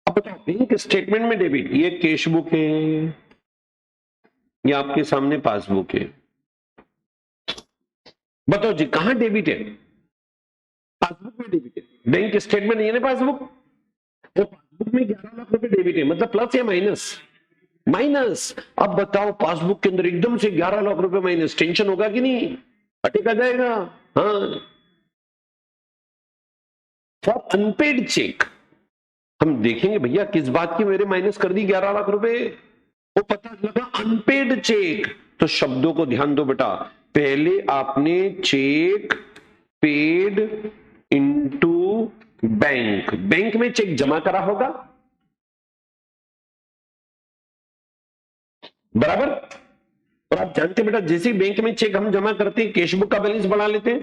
अब बताओ बैंक स्टेटमेंट में डेबिट, ये कैश बुक है, ये आपके सामने पासबुक है। बताओ जी कहां डेबिट है? पासबुक में डेबिट है, बैंक स्टेटमेंट नहीं है ना पासबुक। तो पासबुक में 11 लाख रुपए डेबिट है, मतलब प्लस या माइनस? माइनस। अब बताओ पासबुक के अंदर एकदम से 11 लाख रुपए माइनस, टेंशन होगा कि नहीं? अटका जाएगा। हाँ, फॉर अनपेड चेक हम देखेंगे भैया किस बात की मेरे माइनस कर दी 11 लाख रुपए, वो पता लगा अनपेड चेक। तो शब्दों को ध्यान दो बेटा, पहले आपने cheque paid into bank, bank में चेक जमा करा होगा, बराबर? और आप जानते बेटा जैसे बैंक में चेक हम जमा करते हैं, कैश बुक का बैलेंस बढ़ा लेते हैं।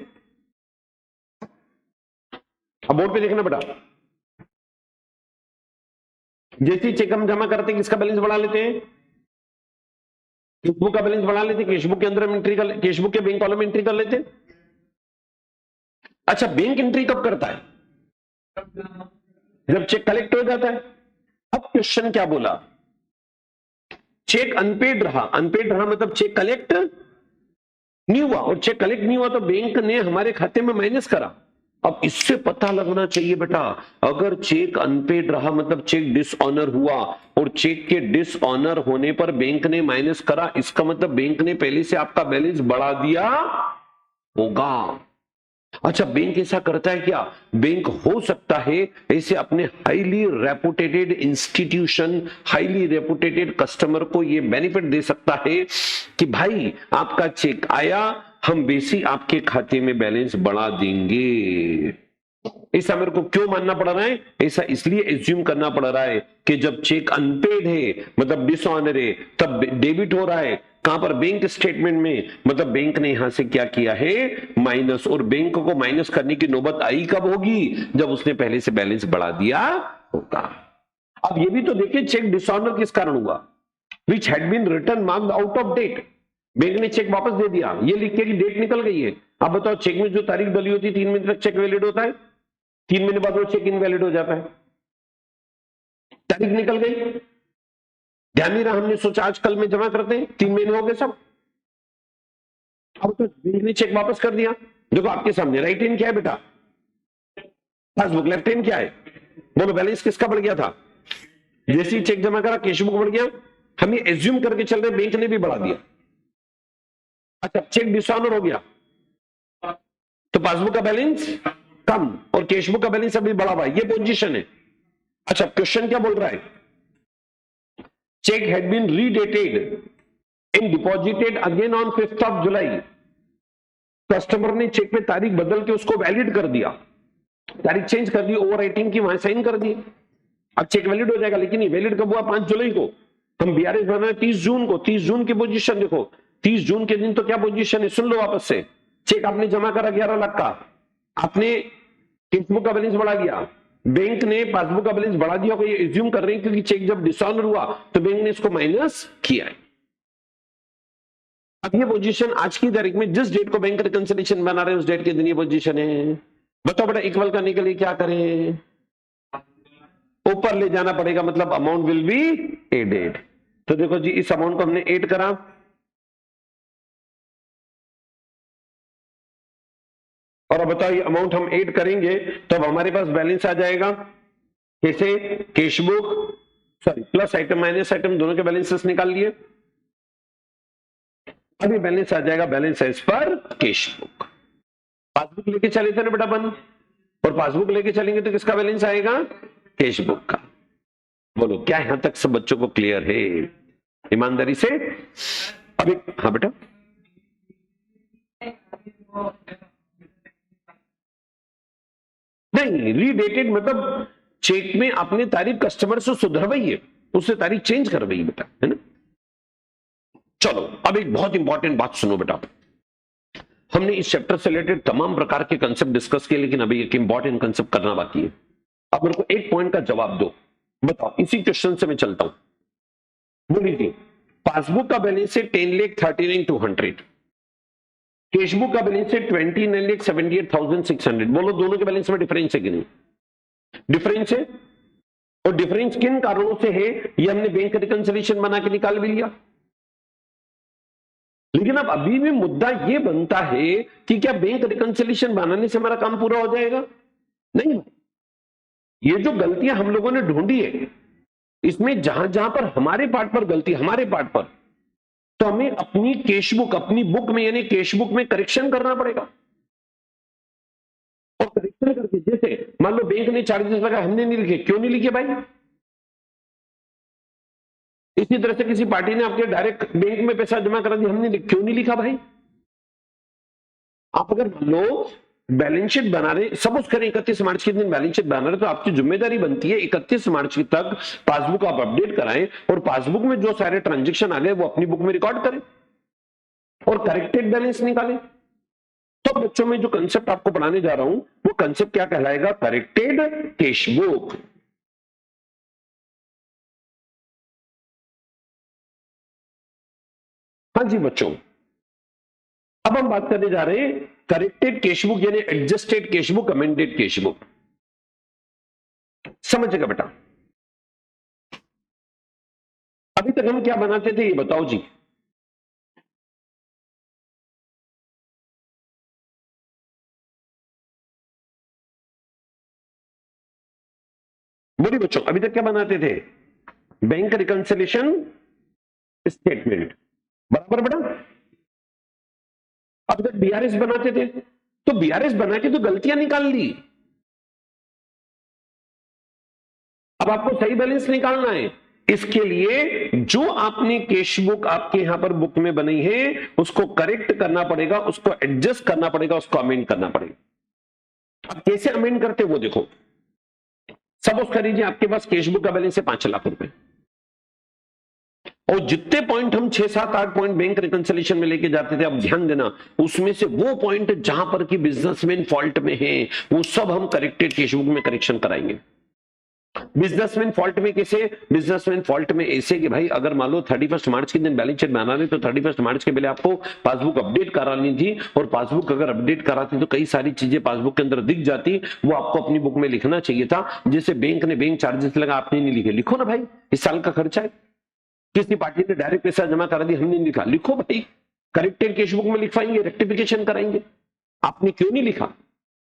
अब बोर्ड पे देखना बेटा, जैसे चेक हम जमा करते हैं किसका बैलेंस बढ़ा लेते हैं? कैश बुक का बैलेंस बढ़ा लेते हैं। कैश बुक के अंदर हम एंट्री कर, कैश बुक के बैंक कॉलम में एंट्री कर लेते हैं। अच्छा, बैंक एंट्री कब करता है? जब चेक कलेक्ट हो जाता है। अब क्वेश्चन क्या बोला? चेक अनपेड रहा, अनपेड रहा मतलब चेक कलेक्ट नहीं हुआ, और चेक कलेक्ट नहीं हुआ तो बैंक ने हमारे खाते में माइनस करा। अब इससे पता लगना चाहिए बेटा, अगर चेक अनपेड रहा मतलब चेक डिसऑनर हुआ, और चेक के डिसऑनर होने पर बैंक ने माइनस करा, इसका मतलब बैंक ने पहले से आपका बैलेंस बढ़ा दिया होगा। अच्छा, बैंक ऐसा करता है क्या? बैंक हो सकता है ऐसे अपने highly reputed institution, highly reputed customer को ये बेनिफिट दे सकता है कि भाई आपका चेक आया, हम बेसी आपके खाते में बैलेंस बढ़ा देंगे। ऐसा मेरे को क्यों मानना पड़ रहा है? ऐसा इसलिए एज्यूम करना पड़ रहा है कि जब चेक अनपेड है मतलब डिसऑनर है, तब डेबिट हो रहा है कहां पर? बैंक स्टेटमेंट में। मतलब बैंक ने यहां से क्या किया है? माइनस। और बैंक को माइनस करने की नौबत आई कब होगी? जब उसने पहले से बैलेंस बढ़ा दिया होगा। अब ये भी तो देखिए, चेक डिसऑनर किस कारण हुआ? Which had been return marked out of date. बैंक ने चेक वापस दे दिया, ये लिख के कि डेट निकल गई है। अब बताओ, चेक में जो तारीख डली होती है 3 महीने तक चेक वैलिड होता है, 3 महीने बाद वो चेक इनवैलिड हो जाता है। तारीख निकल गई, ध्यान नहीं रहा, हमने सोचा आज कल में जमा करते हैं, 3 महीने हो गए सब। अब तो बैंक ने चेक वापस कर दिया। देखो आपके सामने, राइट हैंड क्या है बेटा? पासबुक। लेफ्ट हैंड क्या है? बोलो, बैलेंस किसका बढ़ गया था? जैसे ही चेक जमा करा कैश बुक बढ़ गया। हम ये एज्यूम करके चल रहे बैंक ने भी बढ़ा दिया। अच्छा, चेक डिसऑनर हो गया तो पासबुक का बैलेंस कम और कैश बुक का बैलेंस अभी बढ़ा हुआ है, ये पोजीशन है। अच्छा, क्वेश्चन क्या बोल रहा है? Cheque had been redated and deposited again on 5th of July. Customer ने चेक में तारीख बदल के उसको वैलिड कर दिया, तारीख चेंज कर दी, ओवर राइटिंग की, वहां साइन कर दी। अब चेक वैलिड हो जाएगा, लेकिन ये वैलिड कब हुआ? 5 जुलाई को। हम बीआरएस बना रहे 30 जून को। 30 जून की पोजीशन देखो, 30 जून के दिन तो क्या पोजीशन है सुन लो वापस से। चेक आपने जमा करा 11 लाख का, आपने कैशबुक का बैलेंस बढ़ा दिया, बैंक ने पासबुक का बैलेंस बढ़ा दिया, ये एज्यूम कर रहे हैं क्योंकि चेक जब डिसऑनर हुआ तो बैंक ने इसको माइनस किया है। अब ये पोजीशन आज की तारीख में जिस डेट को बैंक रिकंसिलिएशन बना रहे हैं उस डेट के दिन ये पोजीशन है। बताओ बेटा, इक्वल करने के लिए क्या करें? ऊपर ले जाना पड़ेगा, मतलब अमाउंट विल बी एडेड। तो देखो जी, इस अमाउंट को हमने ऐड करा, और अब बताओ ये अमाउंट हम ऐड करेंगे तो अब हमारे पास बैलेंस आ जाएगा कैसे? Cash book, sorry, plus item minus item दोनों के बैलेंसेस निकाल लिए। अभी बैलेंस आ जाएगा, balance as per cash book. Passbook लेके चले थे ना बेटा अपन, और पासबुक लेके चलेंगे तो किसका बैलेंस आएगा? कैशबुक का। बोलो, क्या यहां तक सब बच्चों को क्लियर है ईमानदारी से? अभी हाँ बेटा, नहीं, रीडेटेड मतलब चेक में अपनी तारीख कस्टमर से सुधरवाई है, उससे तारीख चेंज करवाई है बेटा, है ना? चलो, अब एक बहुत इंपॉर्टेंट बात सुनो बेटा। हमने इस चैप्टर से रिलेटेड तमाम प्रकार के कंसेप्ट डिस्कस किए, लेकिन अभी एक इंपॉर्टेंट कंसेप्ट करना बाकी है। अब मेरे को एक पॉइंट का जवाब दो, बताओ, इसी क्वेश्चन से मैं चलता हूं। बोली थी पासबुक का बैलेंस है 10,39,200, कैशबुक का बैलेंस है 29,78,600। बोलो, दोनों के बैलेंस में डिफरेंस है कि नहीं? डिफरेंस है, और डिफरेंस किन कारणों से है ये हमने बैंक रिकंसिलिएशन बना के निकाल भी लिया। लेकिन अब अभी भी मुद्दा यह बनता है कि क्या बैंक रिकंसिलिएशन बनाने से हमारा काम पूरा हो जाएगा? नहीं, ये जो गलतियां हम लोगों ने ढूंढी है, इसमें जहां जहां पर हमारे पार्ट पर गलती, हमारे पार्ट पर, तो हमें अपनी कैशबुक, अपनी बुक में यानी कैशबुक में करेक्शन करना पड़ेगा। और करेक्शन करके, जैसे मान लो बैंक ने चार्जेस लगाए, हमने नहीं लिखे, क्यों नहीं लिखे भाई? इसी तरह से किसी पार्टी ने आपके डायरेक्ट बैंक में पैसा जमा करा दिया, हमने क्यों नहीं लिखा भाई? आप अगर मान लो बैलेंस शीट बना रहे, सपोज करें 31 मार्च के दिन बैलेंस शीट बना रहे, तो आपकी जिम्मेदारी बनती है 31 मार्च तक पासबुक आप अपडेट कराएं, और पासबुक में जो सारे ट्रांजेक्शन आ गए वो अपनी बुक में रिकॉर्ड करें और करेक्टेड बैलेंस निकालें। तो बच्चों में जो कंसेप्ट आपको पढ़ाने जा रहा हूं वो कंसेप्ट क्या कहलाएगा? Corrected cashbook. हाँ जी बच्चों, अब हम बात करने जा रहे हैं करेक्टेड कैशबुक यानी एडजस्टेड कैशबुक, अमेंडेड कैशबुक। समझेगा बेटा? अभी तक हम क्या बनाते थे ये बताओ जी? बोलिए बच्चों, अभी तक क्या बनाते थे? बैंक रिकंसिलिएशन स्टेटमेंट, बराबर बेटा। अब तक बीआरएस बनाते थे, तो बीआरएस बना के तो गलतियां निकाल ली, अब आपको सही बैलेंस निकालना है। इसके लिए जो आपने कैश बुक आपके यहां पर बुक में बनी है उसको करेक्ट करना पड़ेगा, उसको एडजस्ट करना पड़ेगा, उसको अमेंड करना पड़ेगा। अब कैसे अमेंड करते वो देखो। सपोज कर लीजिए आपके पास कैश बुक का बैलेंस है 5 लाख रुपए, और जितने पॉइंट हम 6, 7, 8 पॉइंट बैंक रिकंसिलिएशन में लेके जाते थे, अब ध्यान देना, उसमें से वो पॉइंट जहां पर कि बिजनेसमैन फॉल्ट में है वो सब हम करेक्टेड कैश बुक में करेक्शन कराएंगे। बिजनेसमैन फॉल्ट में कैसे? बिजनेसमैन फॉल्ट में ऐसे कि भाई अगर मान लो 31 मार्च के दिन बैलेंस शीट बनाने, तो 31 मार्च के पहले आपको पासबुक अपडेट करानी थी, और पासबुक अगर अपडेट कराती तो कई सारी चीजें पासबुक के अंदर दिख जाती, वो आपको अपनी बुक में लिखना चाहिए था। जैसे बैंक ने बैंक चार्जेस लगा, आपने नहीं लिखे, लिखो ना भाई, इस साल का खर्चा है। किसी पार्टी ने डायरेक्ट पैसा जमा करा दी, हमने नहीं लिखा, लिखो भाई, करेक्टेड कैश बुक में लिखवाएंगे, रेक्टिफिकेशन कराएंगे। आपने क्यों नहीं लिखा?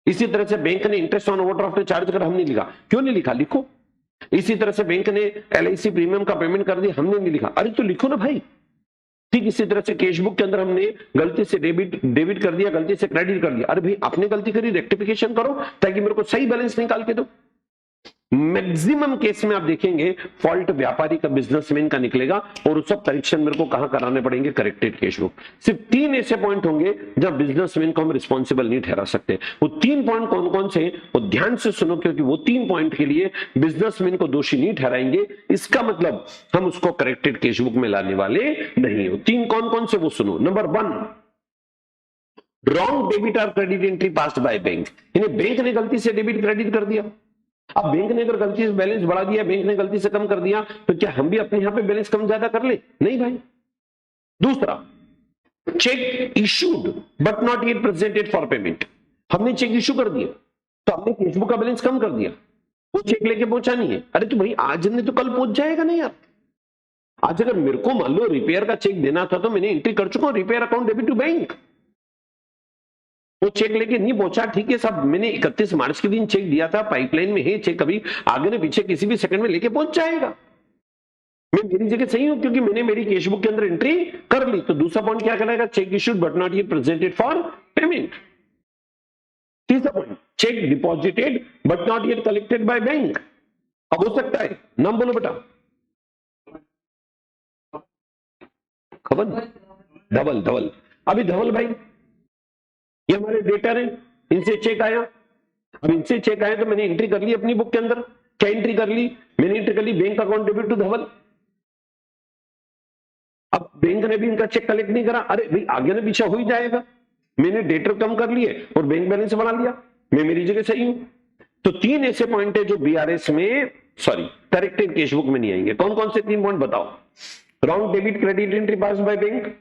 इसी तरह से बैंक ने इंटरेस्ट ऑन ओवरड्राफ्ट चार्ज कर, हमने लिखा, क्यों नहीं लिखा? लिखो। इसी तरह से बैंक ने एलआईसी प्रीमियम का पेमेंट कर दिया, हमने नहीं लिखा, अरे तो लिखो ना भाई। ठीक इसी तरह से कैश बुक के अंदर हमने गलती से डेबिट कर दिया, गलती से क्रेडिट कर दिया, अरे भाई आपने गलती करी, रेक्टिफिकेशन करो ताकि मेरे को सही बैलेंस निकाल के दो। मैक्सिमम केस में आप देखेंगे फॉल्ट व्यापारी का, बिजनेसमैन का निकलेगा, और उस सब करेक्शन मेरे को कहां कराने पड़ेंगे? Corrected cash book. सिर्फ 3 ऐसे पॉइंट होंगे जब बिजनेसमैन को हम रिस्पॉन्सिबल नहीं ठहरा सकते। वो 3 पॉइंट कौन कौन से? वो ध्यान से सुनो, क्योंकि वो 3 पॉइंट के लिए बिजनेसमैन को दोषी नहीं ठहराएंगे, इसका मतलब हम उसको करेक्टेड कैश बुक में लाने वाले नहीं हो। 3 कौन कौन से वो सुनो। नंबर 1, रॉन्ग डेबिट और credit entry passed by bank. इन्हें बैंक ने गलती से डेबिट क्रेडिट कर दिया। अब बैंक ने अगर गलती से बैलेंस बढ़ा दिया, बैंक ने गलती से कम कर दिया, तो क्या हम भी अपने यहां पे बैलेंस कम ज्यादा कर ले? नहीं भाई। दूसरा, check issued but not yet presented for payment. हमने चेक इशू कर दिया तो हमने कैश बुक का बैलेंस कम कर दिया, वो चेक लेके पहुंचा नहीं है। अरे तो भाई आज नहीं तो कल पहुंच जाएगा नहीं यार। आज अगर मेरे को मान लो रिपेयर का चेक देना था तो मैंने एंट्री कर चुका हूं, repair account debit to bank. वो चेक लेके नहीं पहुंचा, ठीक है साहब, मैंने 31 मार्च के दिन चेक दिया था, पाइपलाइन में है चेक, कभी आगे ने पीछे किसी भी सेकंड में लेके पहुंच जाएगा। मैं मेरी जगह सही हूं क्योंकि मैंने मेरी कैश बुक के अंदर एंट्री कर ली। तो दूसरा पॉइंट क्या कहलाएगा? Cheque issued but not yet presented for payment. तीसरा point, cheque deposited but not yet collected by bank. अब हो सकता है, नाम बोलो बेटा। खबर धवल। अभी धवल भाई ये हमारे डेटर हैं, इनसे चेक आया। अब इनसे चेक आया तो मैंने एंट्री कर ली अपनी बुक के अंदर। क्या एंट्री कर ली? मैंने एंट्री कर ली बैंक अकाउंट डेबिट टू धवल। अब बैंक ने भी इनका चेक कलेक्ट नहीं करा, अरे भाई आगे ना पीछे हो ही जाएगा। मैंने डेटर कम कर लिए और बैंक बैलेंस बढ़ा लिया, मैं मेरी जगह सही हूं। तो 3 ऐसे पॉइंट है जो बीआरएस में, सॉरी करेक्टेड कैश बुक में नहीं आएंगे। कौन कौन से 3 पॉइंट बताओ? Wrong debit credit entry pass by bank.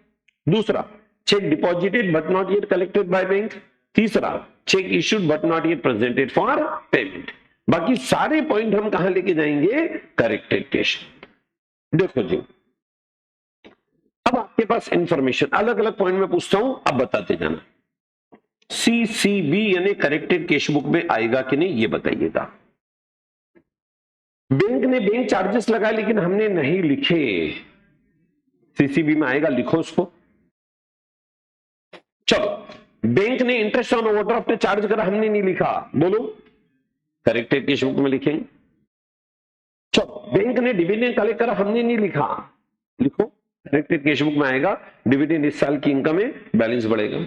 दूसरा, cheque deposited but not yet collected by bank. तीसरा, cheque issued but not yet presented for payment. बाकी सारे पॉइंट हम कहां लेके जाएंगे? Corrected cash. देखो जी, अब आपके पास इंफॉर्मेशन अलग अलग पॉइंट में पूछता हूं, अब बताते जाना। सीसीबी यानी करेक्टेड कैश बुक में आएगा कि नहीं ये बताइएगा। बैंक ने बैंक चार्जेस लगाए लेकिन हमने नहीं लिखे, सीसीबी में आएगा, लिखो उसको। चलो, बैंक ने इंटरेस्ट ऑन ओवरड्राफ्ट चार्ज करा, हमने नहीं लिखा, बोलो करेक्टेड कैश बुक में लिखेंगे। चलो, बैंक ने डिविडेंड कलेक्ट करा, हमने नहीं लिखा, लिखो करेक्टेड कैश बुक में आएगा। डिविडेंड इस साल की इनकम है, बैलेंस बढ़ेगा।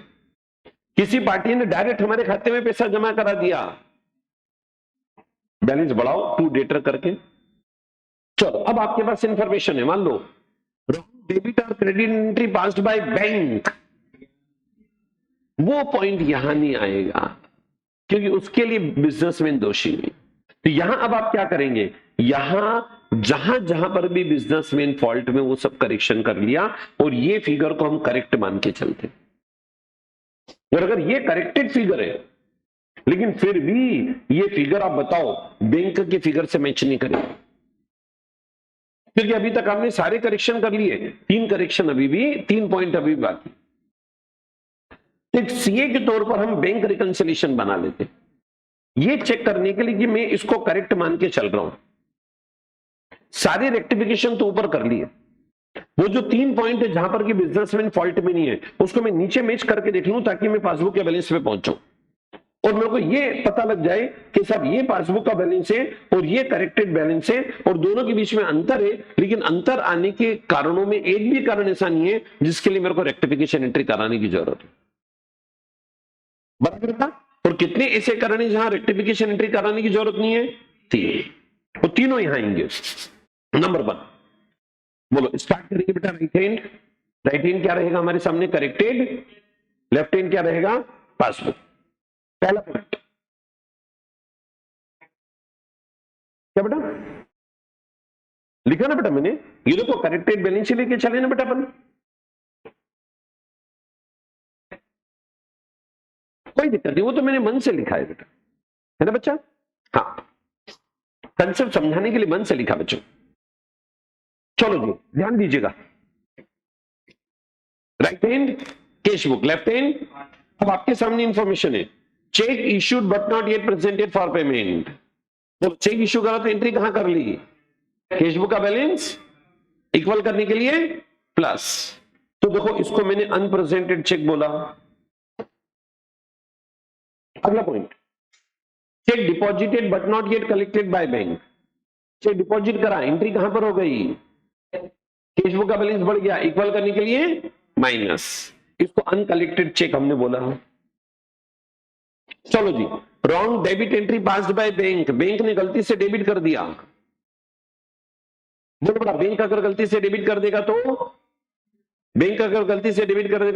किसी पार्टी ने डायरेक्ट हमारे खाते में पैसा जमा करा दिया, बैलेंस बढ़ाओ टू डेटर करके। चलो, अब आपके पास इंफॉर्मेशन है, मान लो डेबिट और credit entry passed by bank, वो पॉइंट यहां नहीं आएगा क्योंकि उसके लिए बिजनेसमैन दोषी नहीं। तो यहां अब आप क्या करेंगे? यहां जहां जहां पर भी बिजनेसमैन फॉल्ट में, वो सब करेक्शन कर लिया और ये फिगर को हम करेक्ट मान के चलते। और अगर ये करेक्टेड फिगर है लेकिन फिर भी ये फिगर आप बताओ बैंक के फिगर से मैच नहीं करेगा, क्योंकि अभी तक हमने सारे करेक्शन कर लिए, 3 करेक्शन अभी भी, 3 पॉइंट अभी बाकी। एक सीए के तौर पर हम बैंक रिकंसिलिएशन बना लेते, ये चेक करने के लिए कि मैं इसको करेक्ट मान के चल रहा हूं। सारी रेक्टिफिकेशन तो ऊपर कर लिए, वो जो 3 पॉइंट है जहां पर कि बिजनेसमैन फॉल्ट में नहीं है उसको मैं नीचे मैच करके देख लूं ताकि मैं पासबुक के बैलेंस पे पहुंचूं और मेरे को ये पता लग जाए कि साहब ये पासबुक का बैलेंस है और ये करेक्टेड बैलेंस है और दोनों के बीच में अंतर है, लेकिन अंतर आने के कारणों में एक भी कारण ऐसा नहीं है जिसके लिए मेरे को रेक्टिफिकेशन एंट्री कराने की जरूरत है। बराबर था? और कितने ऐसे कारण है जहां रेक्टिफिकेशन एंट्री कराने की जरूरत नहीं है? 3, और तीनों यहां आएंगे। नंबर 1 बोलो, स्टार्ट करेंगे बेटा। राइट हैंड क्या रहेगा हमारे सामने? करेक्टेड। लेफ्ट हैंड क्या रहेगा? पासबुक। पहला पॉइंट क्या बेटा लिखा ना बेटा मैंने? ये देखो करेक्टेड बैलेंस ही लेके चले ना बेटा अपन, कोई दिक्कत नहीं, वो तो मैंने मन से लिखा है बेटा, है ना बच्चा? हाँ, कंसेप्ट समझाने के लिए मन से लिखा बच्चों। चलो जी ध्यान दीजिएगा। Right hand cash book, left hand. अब आपके सामने इंफॉर्मेशन है, cheque issued but not yet presented for payment. तो चेक इश्यू करा तो एंट्री कहां कर ली? कैश बुक का बैलेंस इक्वल करने के लिए प्लस। तो देखो इसको मैंने अनप्रेजेंटेड चेक बोला। अगला point, cheque deposited but not yet collected by bank. Cheque deposit करा, एंट्री कहां पर हो गई? कैश बुक का बैलेंस बढ़ गया, इक्वल करने के लिए माइनस। इसको अनकलेक्टेड चेक हमने बोला। चलो जी, wrong debit entry passed by bank. Bank ने गलती से डेबिट कर दिया। बोलो बड़ा, बैंक अगर गलती से डेबिट कर देगा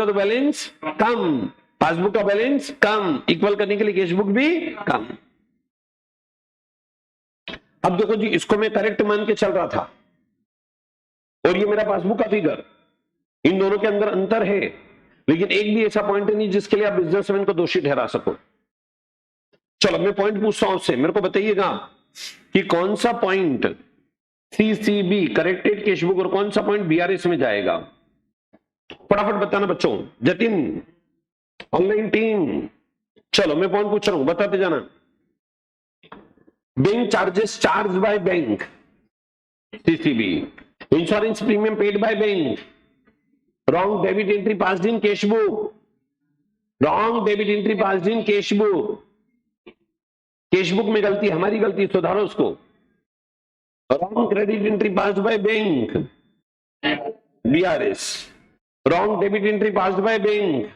तो बैलेंस कम, पासबुक का बैलेंस कम, इक्वल करने के लिए कैश बुक भी कम। अब देखो जी, इसको मैं करेक्ट मान के चल रहा था और ये मेरा पासबुक का फिगर, इन दोनों के अंदर अंतर है, लेकिन एक भी ऐसा पॉइंट नहीं जिसके लिए आप बिजनेसमैन को दोषी ठहरा सको। चलो मैं पॉइंट पूछता हूं उससे, मेरे को बताइएगा कि कौन सा point CCB corrected cash book और कौन सा पॉइंट बीआरएस में जाएगा? फटाफट बताना बच्चों। जतिन, ऑनलाइन टीम, चलो मैं पॉइंट पूछ रहा हूं, बताते जाना। Bank charges charge by bank, CCB. Insurance premium paid by bank, wrong debit entry passed in cash book, wrong debit entry passed in cash book. Cash book में गलती, हमारी गलती, सुधारो उसको। Wrong credit entry passed by bank, BRS. Wrong debit entry passed by bank,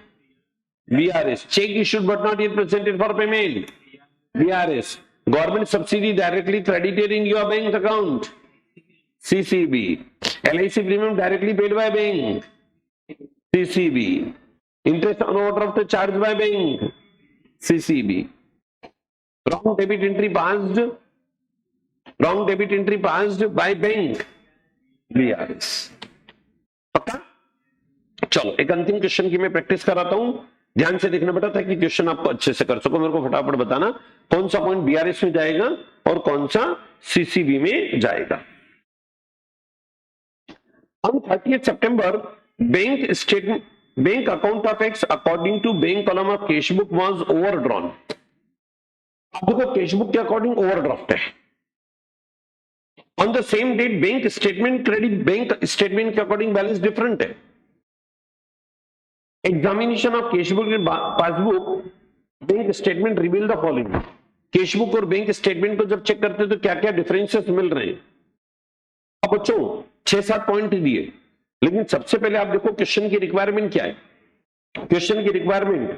BRS. Check issued but not yet presented for payment, BRS. Government subsidy directly credited in your bank account, CCB. LIC premium directly paid by bank, CCB. Interest on overdraft charge by bank, CCB. Wrong debit entry passed by bank, BRS। पक्का? चलो एक अंतिम question की मैं practice कराता हूं, ध्यान से देखना बेटा ताकि क्वेश्चन आपको अच्छे से कर सको। मेरे को फटाफट बताना कौन सा पॉइंट बीआरएस में जाएगा और कौन सा सीसीबी में जाएगा। On 30th September, bank account of X according to bank column of cash book was overdrawn। अब देखो कैश बुक के अकॉर्डिंग ओवरड्राफ्ट है। On the same date bank statement credit bank statement के अकॉर्डिंग बैलेंस डिफरेंट है। Examination of cash book and passbook bank statement reveal the following. Cash book और bank statement को जब check करते हैं तो क्या क्या डिफरेंसेस मिल रहे हैं। अब बच्चों 6-7 पॉइंट दिए, लेकिन सबसे पहले आप देखो क्वेश्चन की रिक्वायरमेंट क्या है। क्वेश्चन की requirement,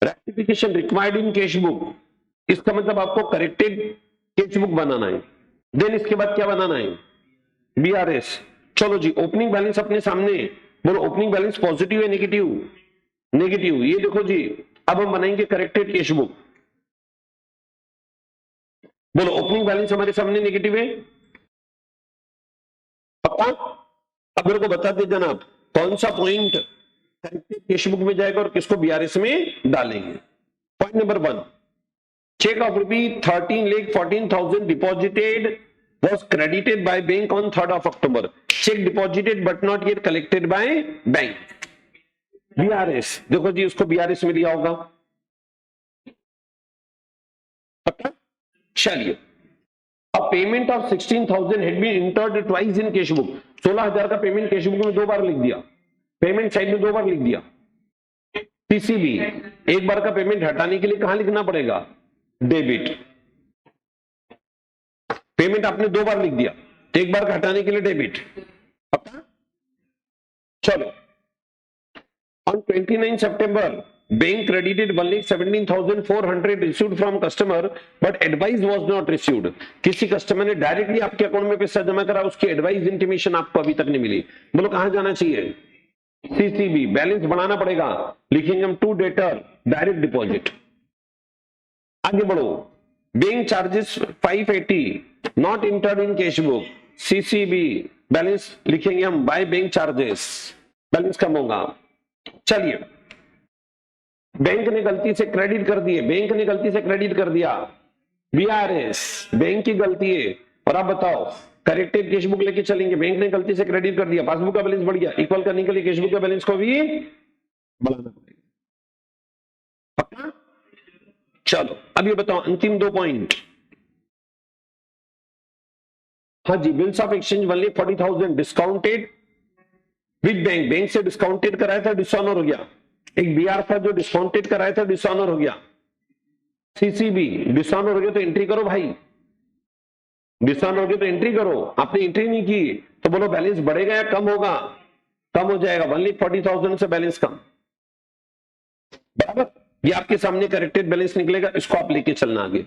rectification required in cash book, इसका मतलब आपको करेक्टेड कैश बुक बनाना है। देन इसके बाद क्या बनाना है? बीआरएस। चलो जी, ओपनिंग बैलेंस अपने सामने, बोलो ओपनिंग बैलेंस पॉजिटिव है नेगेटिव? नेगेटिव। ये देखो जी, अब हम बनाएंगे करेक्टेड कैश बुक। बोलो ओपनिंग बैलेंस हमारे सामने नेगेटिव है, पक्का? अब मेरे को बताते जनाब कौन सा पॉइंट करेक्टेड कैश बुक में जाएगा और किसको बीआरएस में डालेंगे। Point number 1, check of ₹13,14,000 deposited was credited by bank on 3rd of October. Check deposited but not yet collected by bank, BRS। देखो जी, उसको BRS में लिया होगा, पक्का? चलिए अब payment of 16,000 had been entered twice in cash book. 16,000 का payment cash book में 2 बार लिख दिया, पेमेंट साइड में 2 बार लिख दिया। सीसीबी, एक बार का पेमेंट हटाने के लिए कहां लिखना पड़ेगा? डेबिट। पेमेंट आपने 2 बार लिख दिया, एक बार का हटाने के लिए डेबिट। चलो, on 29 September, bank credited 1,17,400 received from customer, but advice was not received। किसी कस्टमर ने डायरेक्टली आपके अकाउंट में पैसा जमा करा, उसकी एडवाइस इंटीमेशन आपको अभी तक नहीं मिली। बोलो कहां जाना चाहिए? सीसीबी, बैलेंस बढ़ाना पड़ेगा, लिखेंगे हम टू डेटर डायरेक्ट डिपॉजिट। आगे बढ़ो, bank charges 580 not entered in cash book. CCB, balance लिखेंगे हम बाय बैंक चार्जेस, बैलेंस कम होगा। चलिए, बैंक ने गलती से क्रेडिट कर दिए, बैंक ने गलती से क्रेडिट कर दिया, बीआरएस, बैंक की गलती है। और आप बताओ, करेक्टेड कैश बुक लेके चलेंगे, बैंक ने गलती से क्रेडिट कर दिया, पासबुक का बैलेंस बढ़ गया, इक्वल करने के लिए कैश बुक का बैलेंस को भी बढ़ाना पड़ेगा। पक्का? चलो, अब ये बताओ अंतिम 2 पॉइंट। हाँ जी, bills of exchange only 40,000 discounted with bank. Bank से डिस्काउंटेड कराया था, डिसऑनर हो गया। एक बीआर था जो डिस्काउंटेड कराया था, डिसऑनर हो गया। सीसीबी, डिसऑनर हो गया तो एंट्री करो भाई, डिसऑनर हो गया तो एंट्री करो। आपने एंट्री नहीं की तो बोलो बैलेंस बढ़ेगा या कम होगा? कम हो जाएगा, 1,40,000 से बैलेंस कम। बराबर, ये आपके सामने करेक्टेड बैलेंस निकलेगा, इसको आप लेके चलना आगे।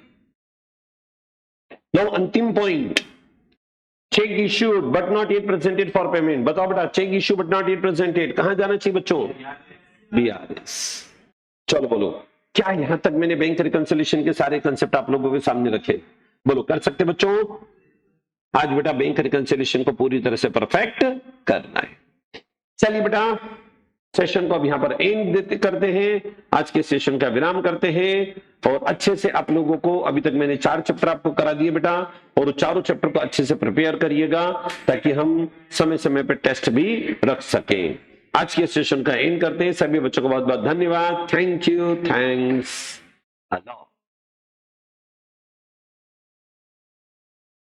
नाउ अंतिम point, cheque issued but not yet presented for payment. बताओ बेटा, cheque issue but not yet presented कहां जाना चाहिए बच्चों? बीआरएस। चलो बोलो, क्या यहां तक मैंने बैंक रिकंसिलिएशन के सारे कंसेप्ट आप लोगों के सामने रखे? बोलो, कर सकते बच्चों? आज बेटा बैंक रिकंसिलिएशन को पूरी तरह से परफेक्ट करना है। चलिए बेटा, सेशन को अब यहां पर एंड करते हैं, आज के सेशन का विराम करते हैं। और अच्छे से आप लोगों को, अभी तक मैंने 4 चैप्टर आपको करा दिए बेटा, और चारों चैप्टर को अच्छे से प्रिपेयर करिएगा ताकि हम समय समय पर टेस्ट भी रख सकें। आज के सेशन का एंड करते हैं। सभी बच्चों को बहुत बहुत धन्यवाद। Thank you, thanks a lot.